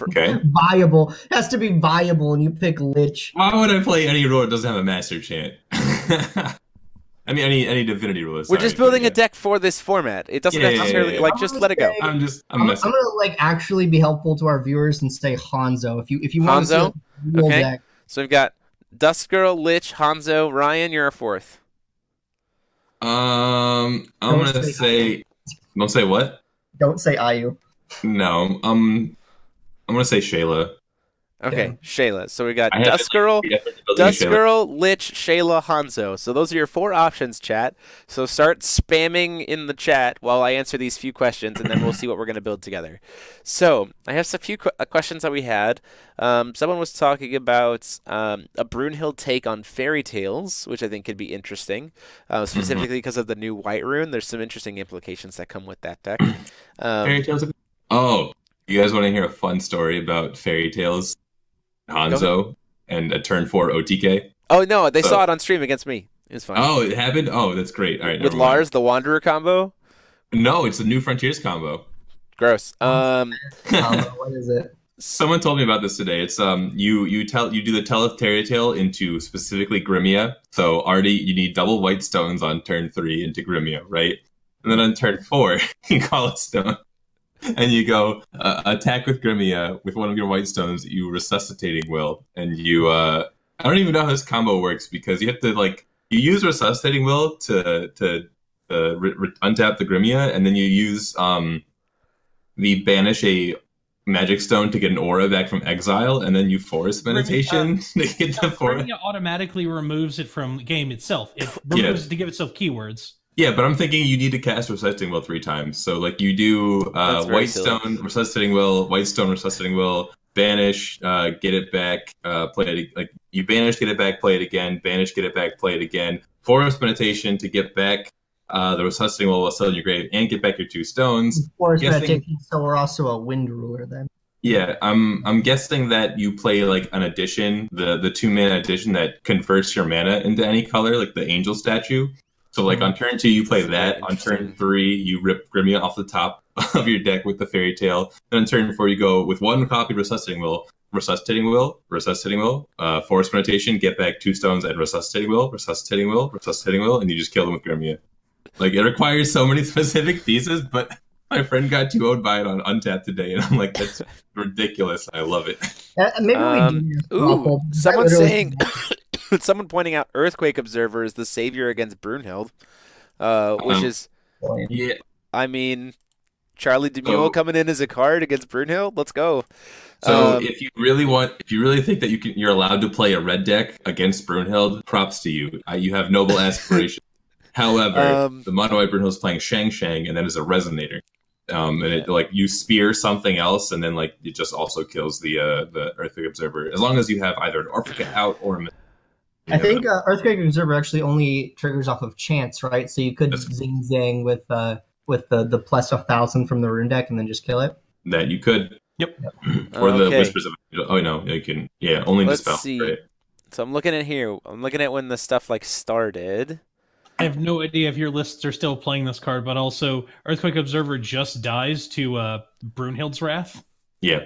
Okay. Viable. It has to be viable, and you pick Lich. Why would I play any rule that doesn't have a Master Chant? I mean, any Divinity rule. We're just building a deck for this format. It doesn't necessarily just let it go. I'm gonna, like, actually be helpful to our viewers and say Hanzo. If you want Hanzo? To okay. Deck. So we've got Dust Girl, Lich, Hanzo, Ryan. You're a 4th. I'm gonna say. Don't say what? Don't say Ayu. No. I'm gonna say Shayla. Okay, Shayla. So we got Dust Girl, Lich, Shayla, Hanzo. So those are your 4 options, chat. So start spamming in the chat while I answer these few questions, and then we'll see what we're going to build together. So I have a few questions that we had. Someone was talking about a Brunhilde take on fairy tales, which I think could be interesting, specifically because of the new white rune. There's some interesting implications that come with that deck. Fairy tales. Oh, you guys want to hear a fun story about fairy tales? Hanzo and a turn 4 OTK. Oh no, they saw it on stream against me. It was fun. Oh, it happened? Oh, that's great. All right, with Lars, the Wanderer combo? No, it's the New Frontiers combo. Gross. What is it? Someone told me about this today. It's you do the Tell of Fairy Tale into specifically Grimia. So already you need double white stones on turn 3 into Grimia, right? And then on turn 4, you call it stone. And you go attack with Grimia with one of your white stones. You resuscitating will, and you I don't even know how this combo works because you have to you use resuscitating will to untap the Grimia, and then you use the banish a magic stone to get an aura back from exile, and then you force meditation to get the aura. Grimia automatically removes it from the game itself. It removes it to give itself keywords. Yeah, but I'm thinking you need to cast Resuscitating Will 3 times. So like you do White Stone, Resuscitating Will, White Stone, Resuscitating Will, banish, get it back, play it, like you banish, get it back, play it again, banish, get it back, play it again. Forest Meditation to get back the Resuscitating Will while still in your grave and get back your 2 stones. Forest Meditation, so we're also a Wind Ruler then. Yeah, I'm guessing that you play like an addition, the 2-mana addition that converts your mana into any color, like the Angel statue. So like on turn 2 you play that. On turn 3 you rip Grimia off the top of your deck with the Fairy Tale. Then on turn 4 you go with 1 copy Resuscitating Will, Resuscitating Will, Resuscitating Will, Forest Meditation, get back 2 stones and Resuscitating Will, Resuscitating Will, Resuscitating Will, and you just kill them with Grimia. Like it requires so many specific pieces, but my friend got 2-0'd by it on Untapped today, and I'm like, that's ridiculous. I love it. Maybe we do. Ooh, someone's saying, someone pointing out Earthquake Observer is the savior against Brunhilde, which is, yeah. I mean, Charlie DeMille coming in as a card against Brunhilde. Let's go. So if you really think that you're allowed to play a red deck against Brunhilde, props to you. You have noble aspirations. However, the mono white Brunhilde is playing Shang, and that is a Resonator. And it like you spear something else, and then like it just also kills the Earthquake Observer. As long as you have either an Orphica out or I think Earthquake Observer actually only triggers off of chance, right? So you could zing with the plus 1,000 from the rune deck and then just kill it. That you could. Yep. Or the Whispers of no, you can only dispel. Let's see. Right? So I'm looking at here. I'm looking at when the stuff like started. I have no idea if your lists are still playing this card, but also Earthquake Observer just dies to Brunhilde's Wrath. Yeah.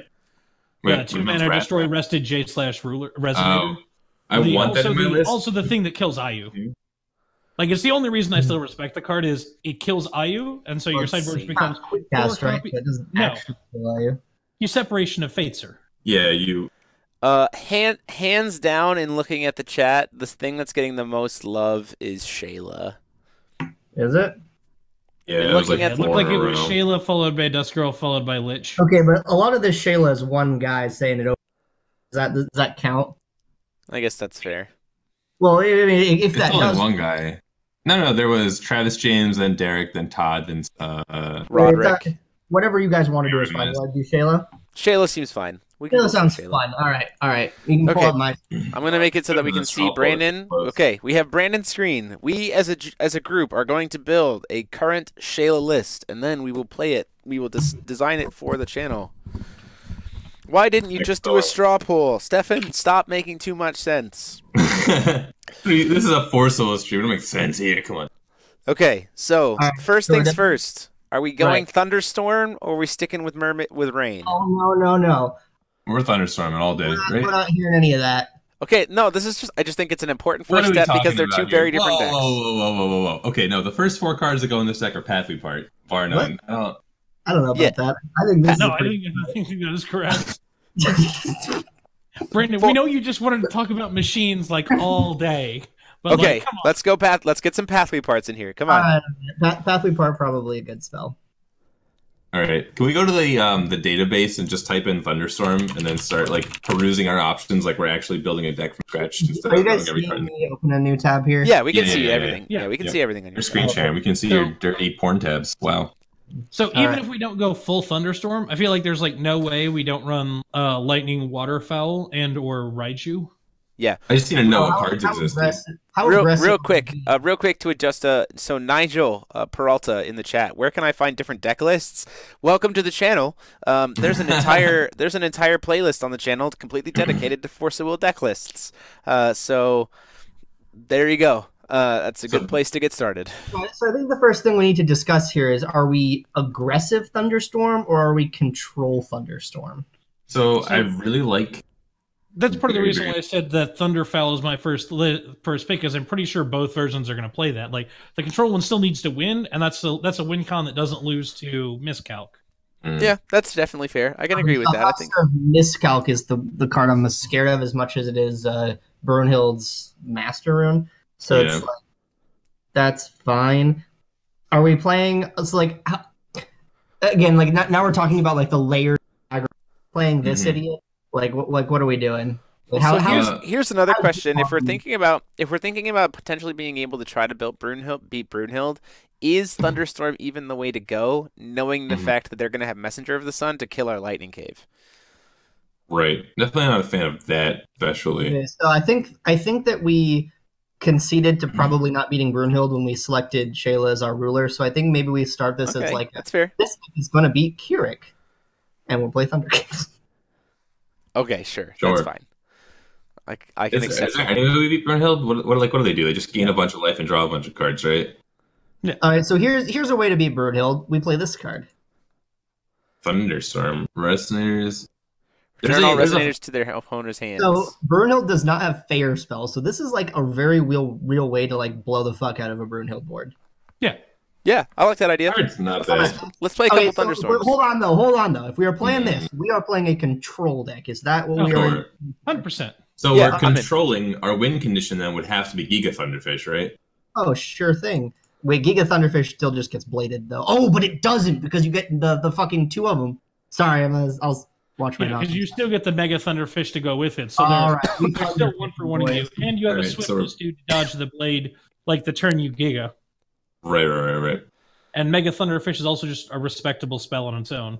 2-mana destroy rested J/Ruler Resonator. I want that in my list. Also the thing that kills Ayu. Like it's the only reason I still respect the card is it kills Ayu, and so your sideboard becomes cast, right? That doesn't actually kill Ayu. You Separation of Fates. Yeah, you. Hands down, in looking at the chat, the thing that's getting the most love is Shayla. Is it? Yeah, it looked like it was Shayla followed by Dustgirl followed by Lich. Okay, but a lot of this Shayla is one guy saying it over. Does that count? I guess that's fair. Well, I mean, if that only does, one guy. No, there was Travis James, then Derek, then Todd, then Roderick. Whatever you guys want to do is fine. Want to do Shayla? Shayla seems fine. Shayla sounds fun. All right. You can pull up my. I'm gonna make it so that we can see Brandon. Okay, we have Brandon's screen. We as a group are going to build a current Shayla list, and then we will play it. We will design it for the channel. Why didn't you just do a straw poll, Stefan? Stop making too much sense. This is a forceful stream. It don't make sense here. Come on. Okay, so first things first. Are we going Thunderstorm, or are we sticking with Rain? Oh no. We're Thunderstorming all day, right? We're not hearing any of that. Okay, no, this is just. I just think it's an important first step because they're two very different decks. Whoa. Okay, no, the first 4 cards that go in this deck are Pathway Part, bar none. I don't know about that. I think this I think that is correct. Brandon, we know you just wanted to talk about machines like all day. But okay, let's go Let's get some Pathway Parts in here. Come on. Pathway Part probably a good spell. All right, can we go to the database and just type in Thunderstorm and then start like perusing our options like we're actually building a deck from scratch instead of going every card? Open a new tab here. Yeah, we can see everything. Yeah, we can see everything on your screen share. We can see your dirty porn tabs. Wow. So even if we don't go full Thunderstorm, I feel like there's like no way we don't run Lightning Waterfowl and or Raiju. Yeah, I just need to know what cards exist. Real quick to adjust. So Nigel Peralta in the chat. Where can I find different deck lists? Welcome to the channel. There's an entire playlist on the channel completely dedicated to Force of Will deck lists. So there you go. That's a good place to get started. So I think the first thing we need to discuss here is: are we aggressive Thunderstorm or are we control Thunderstorm? So I really like. That's part of the reason why I said that Thunderfowl is my first pick, because I'm pretty sure both versions are going to play that. Like the control one still needs to win, and that's a win con that doesn't lose to Miscalc. Yeah, that's definitely fair. I can agree with that. I think Miscalc is the card I'm most scared of as much as it is Brunhilde's Master Rune. So it's like, that's fine. Are we playing? It's like again, like now we're talking about like the layered playing this idiot. Like what are we doing? Like, So how here's another how- question. If we're thinking about potentially being able to try to beat Brunhilde, is Thunderstorm even the way to go, knowing the fact that they're going to have Messenger of the Sun to kill our Lightning Cave? Right. Definitely not a fan of that, especially. Okay, so I think that we conceded to probably not beating Brunhilde when we selected Shayla as our ruler. So I think maybe we start this as Okay, like that's fair. this is going to beat Keurig, and we'll play Thunder Kings. Okay, sure. Sure. That's fine. I can accept Is there that. any way we beat Brunhilde? What do they do? They just gain a bunch of life and draw a bunch of cards, right? All right, so here's a way to beat Brunhilde. We play this card. Thunderstorm. Resonators. Return all there's a- resonators to their opponent's hands. So Brunhilde does not have Fair spells, so this is like a very real way to like blow the fuck out of a Brunhilde board. Yeah, I like that idea. Card's not bad. Let's play a couple Okay, so Thunderstorms. hold on though. If we are playing this, we are playing a control deck. Is that what we are? Sure. 100%. So Yeah, we're I'm in. controlling our win condition then would have to be Giga Thunderfish, right? Oh, sure thing. Wait, Giga Thunderfish still just gets bladed though. Oh, but it doesn't because you get the fucking two of them. Sorry, I'll watch my Because nonsense. you still get the Mega Thunderfish to go with it. So All there's, right, we there's still one for one of you. And you have a Alright, so swiftness to dodge the blade like the turn you Giga. Right. And Mega Thunderfish is also just a respectable spell on its own.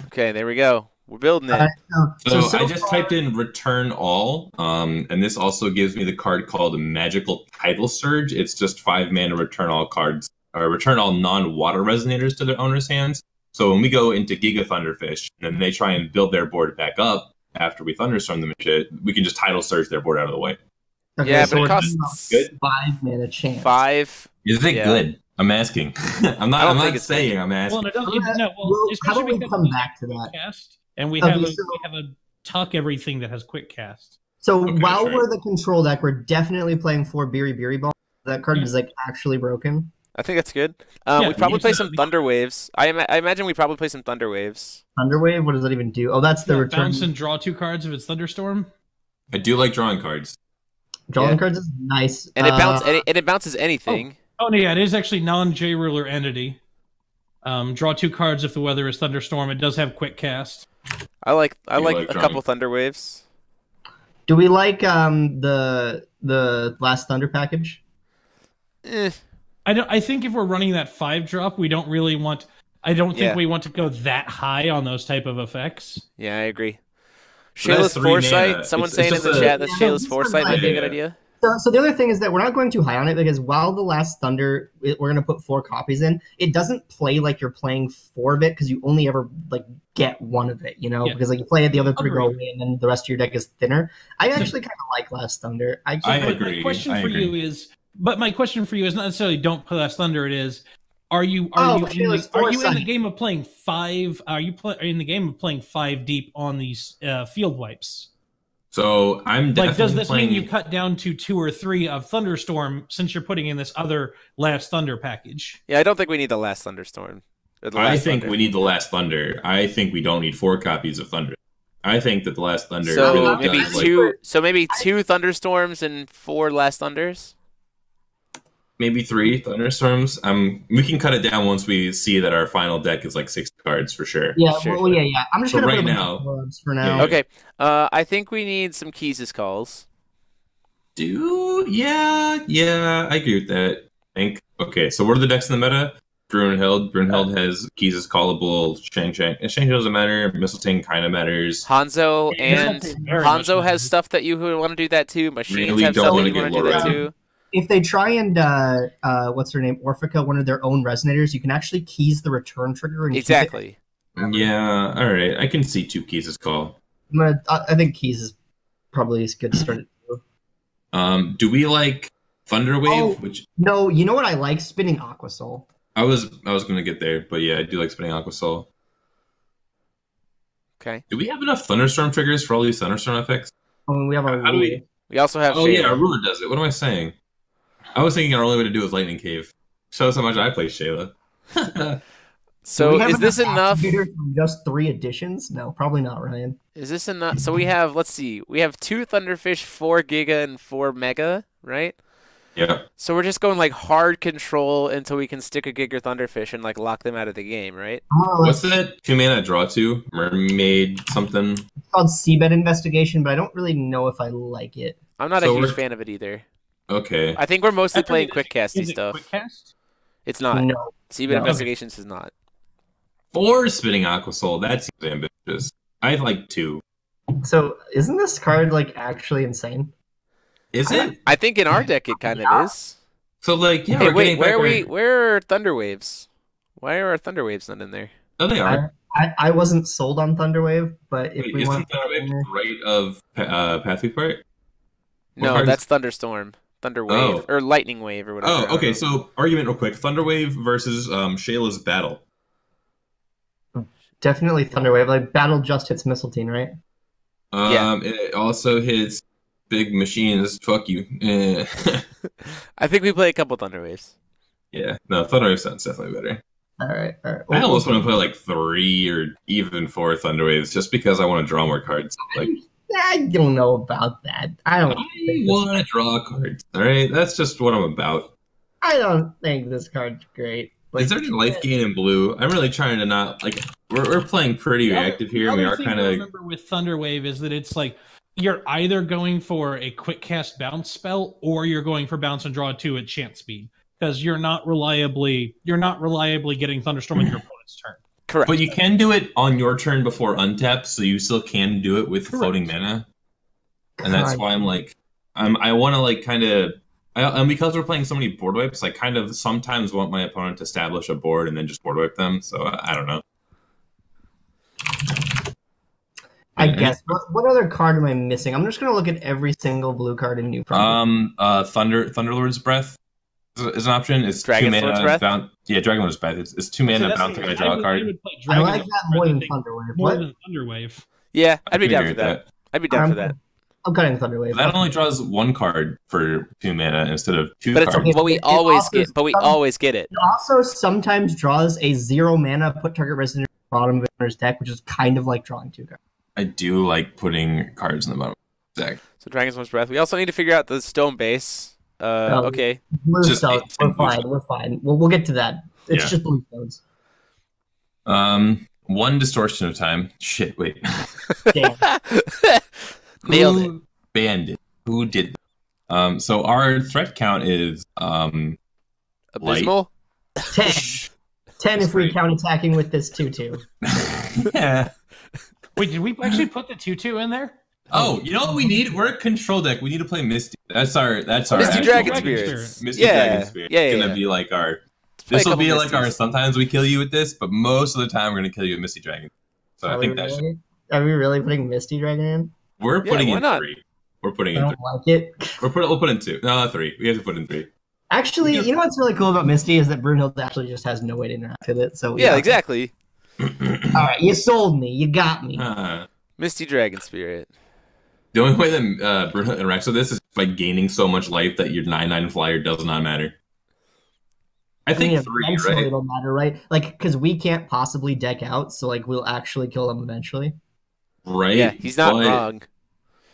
Okay, there we go. We're building it. All right, So I just typed in return all, and this also gives me the card called Magical Tidal Surge. It's just 5 mana return all cards, or return all non-water resonators to their owner's hands. So when we go into Giga Thunderfish, and then they try and build their board back up after we thunderstorm them and shit, we can just Tidal Surge their board out of the way. Okay, Yeah, so but it we're costs talking about 5 mana chance. 5. Is it Yeah. good? I'm asking. I'm I don't not think it's saying good. I'm asking. Well, it doesn't, Well, well, how especially about we because come we back to have that? quick cast, and we Okay, have so- a tuck everything that has quick cast. So Okay, while sure. we're the control deck, we're definitely playing 4 Beery Ball. That card is like actually broken. I think that's good. Yeah, we probably you play said some it. Thunder Waves. I imagine we probably play some Thunder Waves. Thunderwave, what does that even do? Oh, that's the return. Bounce and draw 2 cards if it's Thunderstorm. I do like drawing cards. Drawing Yeah. cards is nice. And it bounces anything. Oh, no, yeah, it is actually non-J ruler entity. Draw 2 cards if the weather is Thunderstorm. It does have quick cast. I like like a drawing. couple Thunder Waves. Do we like the last Thunder package? Eh, I think if we're running that 5-drop, we don't really want. I don't think Yeah. we want to go that high on those type of effects. yeah, I agree. But that's Shayla's 3 Foresight. mana. Someone It's saying in just the a- chat that Yeah, Shayla's this Foresight is might be a my good idea. idea. So the other thing is that we're not going too high on it because while the last Thunder, we're going to put 4 copies in, it doesn't play like you're playing 4 of it because you only ever like get 1 of it, you know? Yeah. Because like you play it, the other 3 go Agreed. away, and then the rest of your deck is thinner. I actually kind of like last Thunder. I But agree. My question I for agree. you is, but my question for you is not necessarily don't play last Thunder. It is, are you Oh, in Shayla's the, are you in the Foresight. game of playing 5? Are you in the game of playing 5 deep on these field wipes? So I'm definitely Like, does this playing... mean you cut down to 2 or 3 of Thunderstorm since you're putting in this other Last Thunder package? Yeah, I don't think we need the last Thunderstorm. Or the I last think Thunder. we need the last Thunder. I think we don't need 4 copies of Thunder. I think that the last Thunder So really maybe does, like, two. So maybe 2 Thunderstorms and 4 last Thunders. maybe 3 Thunderstorms. We can cut it down once we see that our final deck is like 6 cards for sure. Yeah, Sure, well, sure. yeah. I'm just So going to right put a bunch now- of clubs for now. Yeah. Okay. I think we need some Keys' calls. Yeah, I agree with that. I think. Okay, so what are the decks in the meta? Brunhilde. Brunhilde has Keys is callable. Shang doesn't matter. Mistletoe kind of matters. Hanzo Yeah, and very much Hanzo has matters. stuff that you would want to do that too. Machines Really have don't stuff that wanna you get want to do that Laura. too. If they try and what's her name, Orphica, one of their own resonators, you can actually keys the return trigger and keep it. Exactly. Yeah, all right. I can see 2 Keys' call. I think keys is probably as good to start it. Do we like Thunderwave? Oh. Which No, you know what I like? Spinning Aqua Soul. I was gonna get there, but yeah, I do like spinning Aqua Soul. Okay. Do we have enough Thunderstorm triggers for all these Thunderstorm effects? I mean, we have our How do we? We also have Oh Shayla. yeah, our ruler does it. What am I saying? I was thinking our only way to do it was Lightning Cave. Shows how much I play Shayla. Do So we have is this enough? activators from just 3 additions? No, probably not, Ryan. Is this enough? So we have, let's see, we have 2 Thunderfish, 4 Giga, and 4 Mega, right? Yeah. So we're just going like hard control until we can stick a Giga Thunderfish and like lock them out of the game, right? What's that 2-mana draw to? Mermaid something? It's called Seabed Investigation, but I don't really know if I like it. I'm not a huge fan of it either. Okay. I think we're mostly playing quick casty Is it stuff. quick cast? It's not. No. Seabed No. Investigations is not. 4 Spinning Aqua Soul. That seems ambitious. I like 2. So isn't this card like actually insane? Is it? I think in our deck it kind of is. So like, yeah. Hey, we're wait, getting where back are we? our- Where are Thunder Waves? Why are our Thunder Waves not in there? Oh, they are. I wasn't sold on Thunderwave, but if Wait, we isn't want to Thunderwave right of Pathway Part? What No, card is- that's Thunderstorm, Thunder Wave, or Lightning Wave, or whatever. I Oh, don't okay. know. So argument real quick: Thunderwave versus Shayla's Battle. definitely Thunderwave, like Battle just hits Mistletoe, right? Yeah. It also hits big machines. Fuck you. I think we play a couple Thunder Waves. Yeah. No, Thunderwave sounds definitely better. All right. I almost want to play like 3 or even 4 Thunderwaves just because I want to draw more cards. Like I don't know about that. I don't want to draw cards. All right, that's just what I'm about. I don't think this card's great. Like, Is there any life gain in blue? I'm really trying to not like. We're playing pretty reactive here. And we The are other thing kind to of. remember with Thunderwave is that it's like you're either going for a quick cast bounce spell or you're going for bounce and draw 2 at chance speed because you're not reliably getting Thunderstorm in your opponent's turn. Correct. But you can do it on your turn before untap, so you still can do it with floating mana. And that's God. why I'm like, I want to like kind of. And because we're playing so many board wipes, I kind of sometimes want my opponent to establish a board and then just board wipe them. So I don't know. I guess. What other card am I missing? I'm just gonna look at every single blue card in New Frontier. Thunderlord's Breath is an option. It's Dragon's 2 Lord's mana. Breath? Yeah, Dragonlord's Breath. It's 2 mana. Bounce and I draw a card. would play I like Dragon that more than Breath, Thunderwave. more What? than Thunderwave. Yeah, I'd be I can down agree for with that. I'd be down for that. I'm cutting Thunderwave. That only draws 1 card for 2 mana instead of 2 But it's cards. but we It always also get. But we some- always get it. It also sometimes draws a 0 mana put target resident at the bottom of the owner's deck, which is kind of like drawing 2 cards. I do like putting cards in the bottom of the deck. So Dragon's Lord's Breath. We also need to figure out the stone base. Okay. Blue Just stones. eight- We're 10 blue fine. We're fine. We'll get to that. It's Yeah. just blue stones. 1 distortion of time. Shit, wait. Damn. Nailed it. Who banned it? Who did that? So our threat count is Abysmal. 10. 10 if we Great. count attacking with this 2/2. yeah. Wait, did we actually put the 2/2 in there? Oh, you know what we need? We're a control deck. We need to play Misty. That's our Misty actual Dragon deck. Spirits. Misty Yeah. Dragon Spirit. Yeah, It's yeah, gonna yeah. be like our. play a This will couple be like our. Misties. Sometimes we kill you with this, but most of the time we're gonna kill you with Misty Dragon. So I Are think we that should. really? Are we really putting Misty Dragon in? We're Yeah, putting why in not? 3. We're putting I in don't 3. like it. We'll put in 2. No, 3. We have to put in 3. Actually, you know what's really cool about Misty is that Brunhilde actually just has no way to interact with it. So Yeah, exactly. All right, you sold me. You got me. Misty Dragon Spirit. The only way that Brunhilde interacts with this is by gaining so much life that your 9/9 flyer does not matter. I think mean, 3, eventually right? it'll matter, right? Like, because we can't possibly deck out, so like we'll actually kill them eventually. Right. Yeah, he's not but wrong.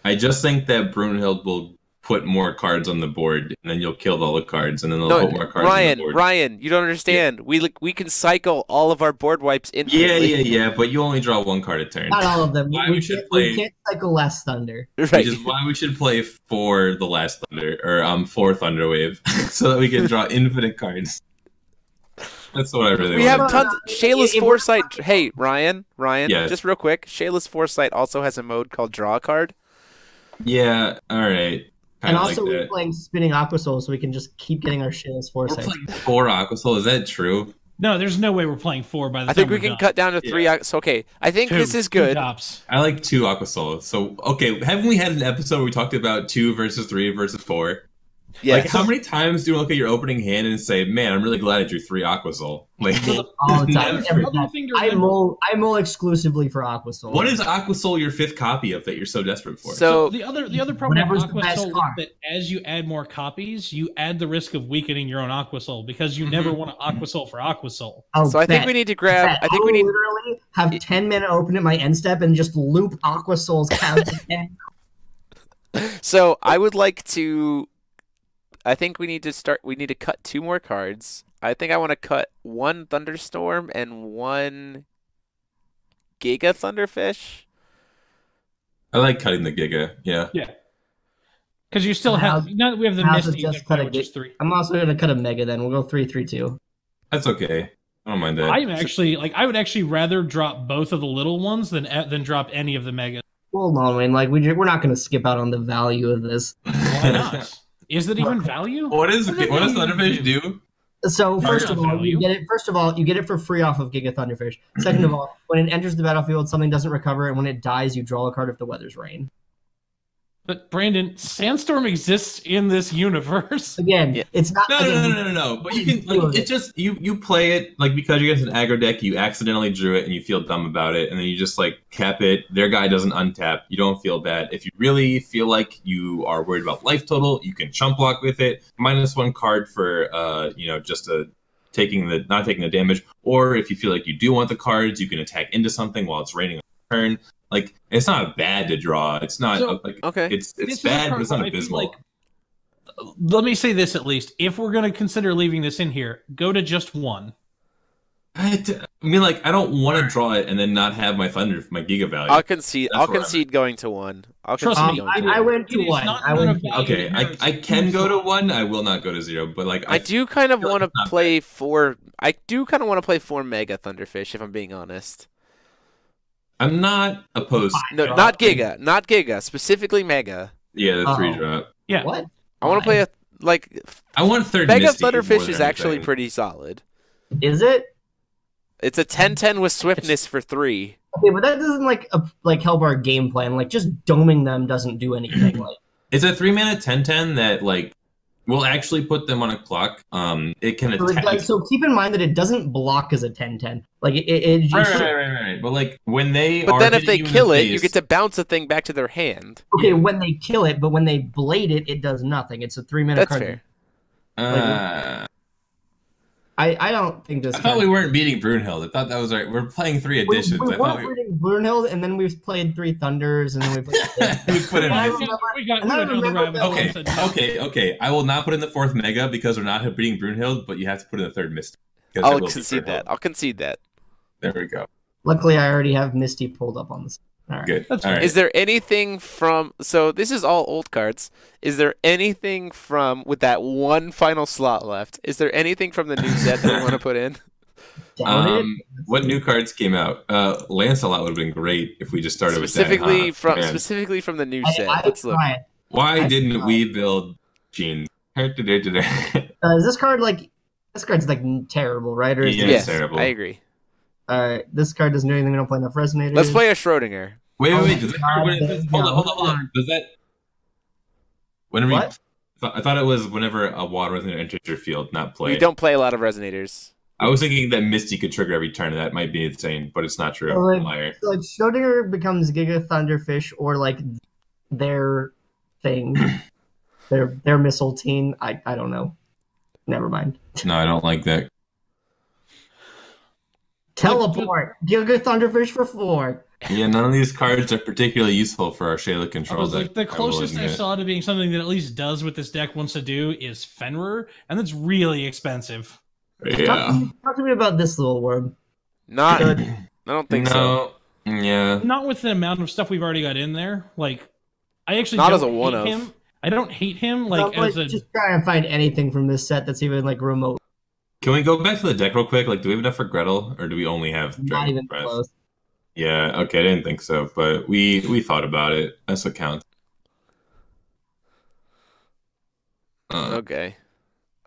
I just think that Brunhilde will put more cards on the board, and then you'll kill all the cards, and then they'll No, put more cards on the board. Ryan, you don't understand. We can cycle all of our board wipes infinitely. Yeah, but you only draw 1 card a turn. Not all of them. Why we we should can't, play- we can't cycle Last Thunder. Right. Which is why we should play for the last Thunder, or 4 Thunderwave, so that we can draw infinite cards. That's what I really We want. have tons. Shayla's If- Foresight. Hey, Ryan, Yes. just real quick. Shayla's Foresight also has a mode called Draw a Card. Yeah, alright. And Kinda also, like we're that. playing Spinning Aqua Soul, so we can just keep getting our Shayla's We're Foresight. playing 4 Aquasoul, is that true? No, there's no way we're playing 4 by the I think time we we're can done. cut down to 3. So, okay, I think 2, this is 2 good. tops. I like 2 Aquasoul. So, okay, haven't we had an episode where we talked about 2 versus 3 versus 4? Yeah. Like, how many times do you look at your opening hand and say, man, I'm really glad I drew 3 Aquasoul? Like, All the time. Never. Every Other time. thing to I remember- mull exclusively for Aqua Soul. what is Aquasoul your 5th copy of that you're so desperate for? So, The other problem with Whatever's the Aqua best Soul is card. that as you add more copies, you add the risk of weakening your own Aqua Soul because you never want to Aqua Soul for Aqua Soul. Oh, so I think bet. we need to grab. Bet. I think I'll we need. literally have 10 mana open at my end step and just loop Aqua Soul's count to 10. So I would like to. I think we need to start. We need to cut 2 more cards. I think I want to cut 1 Thunderstorm and 1 Giga Thunderfish. I like cutting the Giga. Yeah. Yeah. Because you still have now that we have the Misty, just cut which is 3. I'm also gonna cut a Mega. Then we'll go 3-3-2. That's okay. I don't mind that. I'm actually I would actually rather drop both of the little ones than drop any of the Mega. Hold on, Wayne. Like we're not gonna skip out on the value of this. Why not? Is it even value? What does Thunderfish do? So first of all, value. you get it. First of all, you get it for free off of Giga Thunderfish. Second of all, when it enters the battlefield, something doesn't recover, and when it dies, you draw a card if the weather's rain. But Brandon, Sandstorm exists in this universe. Again, Yeah. it's not. No. But you can like it just you play it like because you get an aggro deck, you accidentally drew it and you feel dumb about it, and then you just like cap it. Their guy doesn't untap. You don't feel bad. If you really feel like you are worried about life total, you can chump block with it. -1 card for just not taking the damage. Or if you feel like you do want the cards, you can attack into something while it's raining on the turn. Like it's not bad to draw. It's not okay. It's bad, but it's not abysmal. Let me say this at least: if we're going to consider leaving this in here, go to just 1. I mean, like I don't want to draw it and then not have my Giga value. I'll concede going to 1. Trust me, I went to 1. Okay, I can go to 1. I will not go to 0. But like I do kind of want to play 4. I do kind of want to play 4 Mega Thunderfish, if I'm being honest. I'm not opposed. No, not Giga, specifically Mega. Yeah, the 3-drop. Yeah. What? I want to play I want third Mega Misty more Thunderfish than is actually anything. pretty solid. Is it? It's a 10/10 with swiftness for 3. Okay, but that doesn't help our game plan. Like just doming them doesn't do anything. Like It's a 3-mana 10/10 that like will actually put them on a clock. It can attack. so keep in mind that it doesn't block as a 10/10. Like it Right. But like when they But are then if they hitting you in kill the it, you face- get to bounce a thing back to their hand. Okay, when they kill it, but when they blade it, it does nothing. It's a 3-mana That's card. fair. I don't think this. I thought we weren't beating Brunhilde. I thought that was right. We're playing 3 editions. We I thought were reading Brunhilde, and then we've played 3 Thunders, and then we played. we put in. We got down the rabbit hole and said, Okay. I will not put in the 4th Mega because we're not beating Brunhilde, but you have to put in the 3rd Misty. I'll concede that. There we go. Luckily, I already have Misty pulled up on this. All right. Good. That's All fine. right. Is there anything from... So this is all old cards. Is there anything from... With that one final slot left, is there anything from the new set that we want to put in? What new cards came out? Lancelot would have been great if we just started with that. Specifically from the new set. Let's look. Why didn't we build Gene? Is this card this card's terrible, right? Or is Yeah, it, Yes, terrible. I agree. this card doesn't do anything. We don't play enough resonators. Let's play a Schrodinger. Wait. Oh Does that hold on. Does that? Whenever What? I thought it was whenever a water resonator enters your field, not play. We don't play a lot of resonators. I was thinking that Misty could trigger every turn, and that might be insane, but it's not true. So, like- Liar. So, Schrodinger becomes Giga Thunderfish or their thing, their missile team. I don't know. Never mind. No, I don't like that. Teleport. Giga Thunderfish for 4. Yeah, none of these cards are particularly useful for our Shayla control deck. The closest I saw to being something that at least does what this deck wants to do is Fenrir, and that's really expensive. Yeah. Talk to me about this little worm. I don't think so. Yeah. Not with the amount of stuff we've already got in there. Like, I actually Not don't as a hate one-of. him. I don't hate him Just try and find anything from this set that's even remote. Can we go back to the deck real quick? Do we have enough for Gretel, or do we only have Not Dragon even Breath? close. Yeah, okay, I didn't think so, but we thought about it. That's what counts. Okay.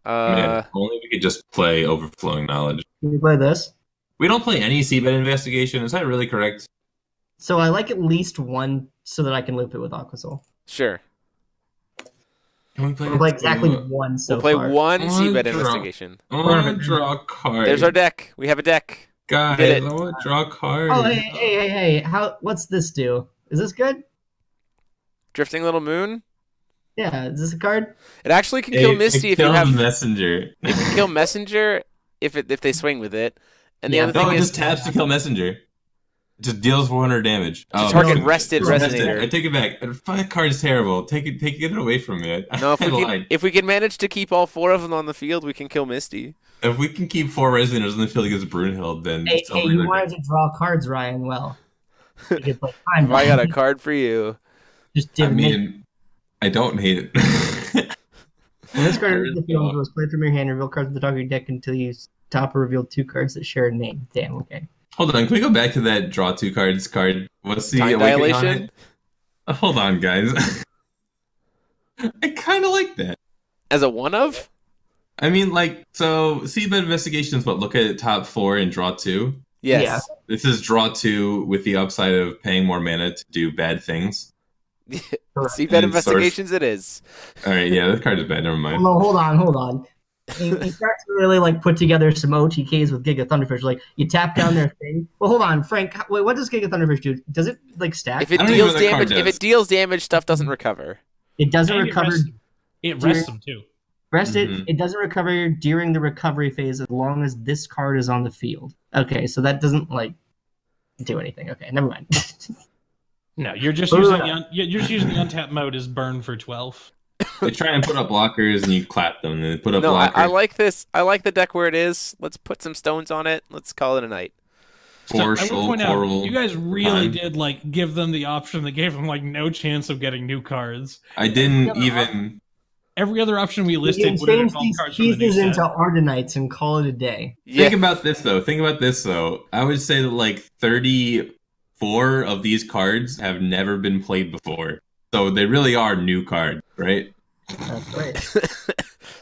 Man, only we could just play Overflowing Knowledge. Can you play this? We don't play any Seabed Investigation. Is that really correct? So I like at least one so that I can loop it with Aquasoul. Sure. Can we play We'll play exactly one so We'll play far. one One Seabed draw. Investigation. I want to draw a card. There's our deck. We have a deck. Guys, did it. I want to draw a card. Oh, hey! What's this do? Is this good? Drifting Little Moon. Yeah, is this a card? It actually can kill Misty if you have. Messenger. It can kill Messenger if they swing with it. And the other no, thing it is just taps to kill Messenger. Just deals 400 damage. Target rested Rested. Resonator. I take it back. That card is terrible. Take it away from me. No, I if we can manage to keep all 4 of them on the field, we can kill Misty. If we can keep 4 Resonators on the field against Brunhilde, then Hey, you wanted to draw cards, Ryan. Well, you could play time. I got a card for you. Just I didn't mean, I don't hate it. When this card enters the field, it was played from your hand. Reveal cards at the top of your deck until you top or reveal 2 cards that share a name. Damn, okay. Hold on, can we go back to that draw 2 cards card? What's the Time awakening on dilation? it? Hold on, guys. I kind of like that. As a one of? I mean, like, so Seabed Investigation is what? Look at top 4 and draw 2? Yes. Yeah. This is draw 2 with the upside of paying more mana to do bad things. Seabed Investigations it is. Alright, yeah, that card is bad. Never mind. Well, hold on. You start to really like put together some OTKs with Giga Thunderfish. Like you tap down their thing. Well, hold on, Frank. Wait, what does Giga Thunderfish do? Does it like stack? If it I don't deals know what that card damage, if does. it deals damage, stuff doesn't recover. It doesn't And recover. It rests them too. Rest Mhm. it doesn't recover during the recovery phase as long as this card is on the field. Okay, so that doesn't like do anything. Okay, never mind. No, you're just using the untap mode as burn for 12. They try and put up blockers and you clap them and they put up No, blockers. I like this. I like the deck where it is. Let's put some stones on it. Let's call it a night. So I would Forcial, point out, Coral, you guys really Time. did like give them the option that gave them like no chance of getting new cards. I didn't even. Every other option we You listed can would have change involved these cards from the new pieces set. into Ardenites and call it a day. Yeah. Think about this though. I would say that like 34 of these cards have never been played before. So they really are new cards, right? That's right.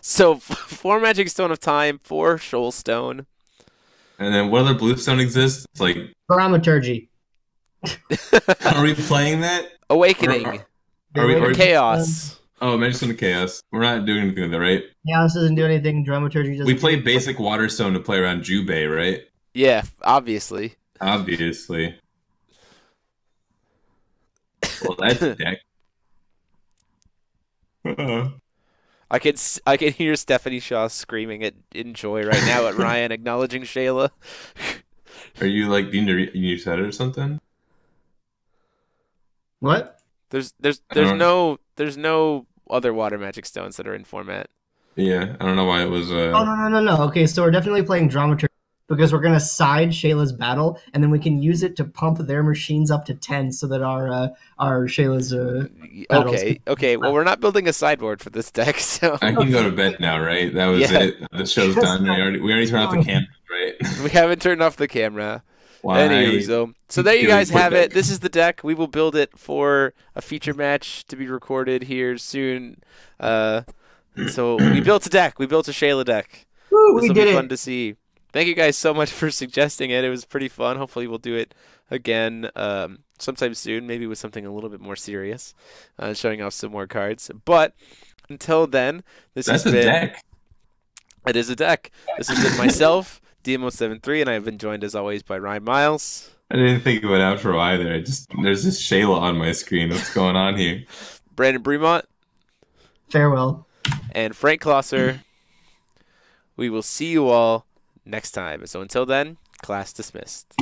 So 4 Magic Stone of Time, 4 Shoal Stone. And then what other bluestone exists? It's like, Dramaturgy. are we playing that? Awakening. Are we Chaos. Oh, Magic Stone of Chaos. We're not doing anything with it, right? Chaos doesn't do anything. Dramaturgy doesn't. We play basic Waterstone to play around Jubei, right? Yeah, obviously. Obviously. Well, that's a deck. I can hear Stephanie Shaw screaming in joy right now at Ryan acknowledging Shayla. Are you like, do you need to set it or something? What? There's don't- no other water magic stones that are in format. Yeah, I don't know why it was. Oh no. Okay, so we're definitely playing Dramaturgy because we're gonna side Shayla's battle, and then we can use it to pump their machines up to 10, so that our Shayla's battles Okay. Well, we're not building a sideboard for this deck, so I can go to bed now, right? That was Yeah. it. The show's done. We already turned off the camera, right? we haven't turned off the camera. Why? Anywho, so there you Doing guys quick have it. deck. This is the deck. We will build it for a feature match to be recorded here soon. So we built a deck. We built a Shayla deck. Woo, This we will did be it. fun to see. Thank you guys so much for suggesting it. It was pretty fun. Hopefully we'll do it again sometime soon, maybe with something a little bit more serious, showing off some more cards. But until then, this That's has a been... deck. It is a deck. This has been myself, DMO73, and I have been joined as always by Ryan Miles. I didn't think of an outro either. There's this Shayla on my screen. What's going on here? Brandan Bremont, Farewell. and Frank Klosser. We will see you all next time. So until then, class dismissed.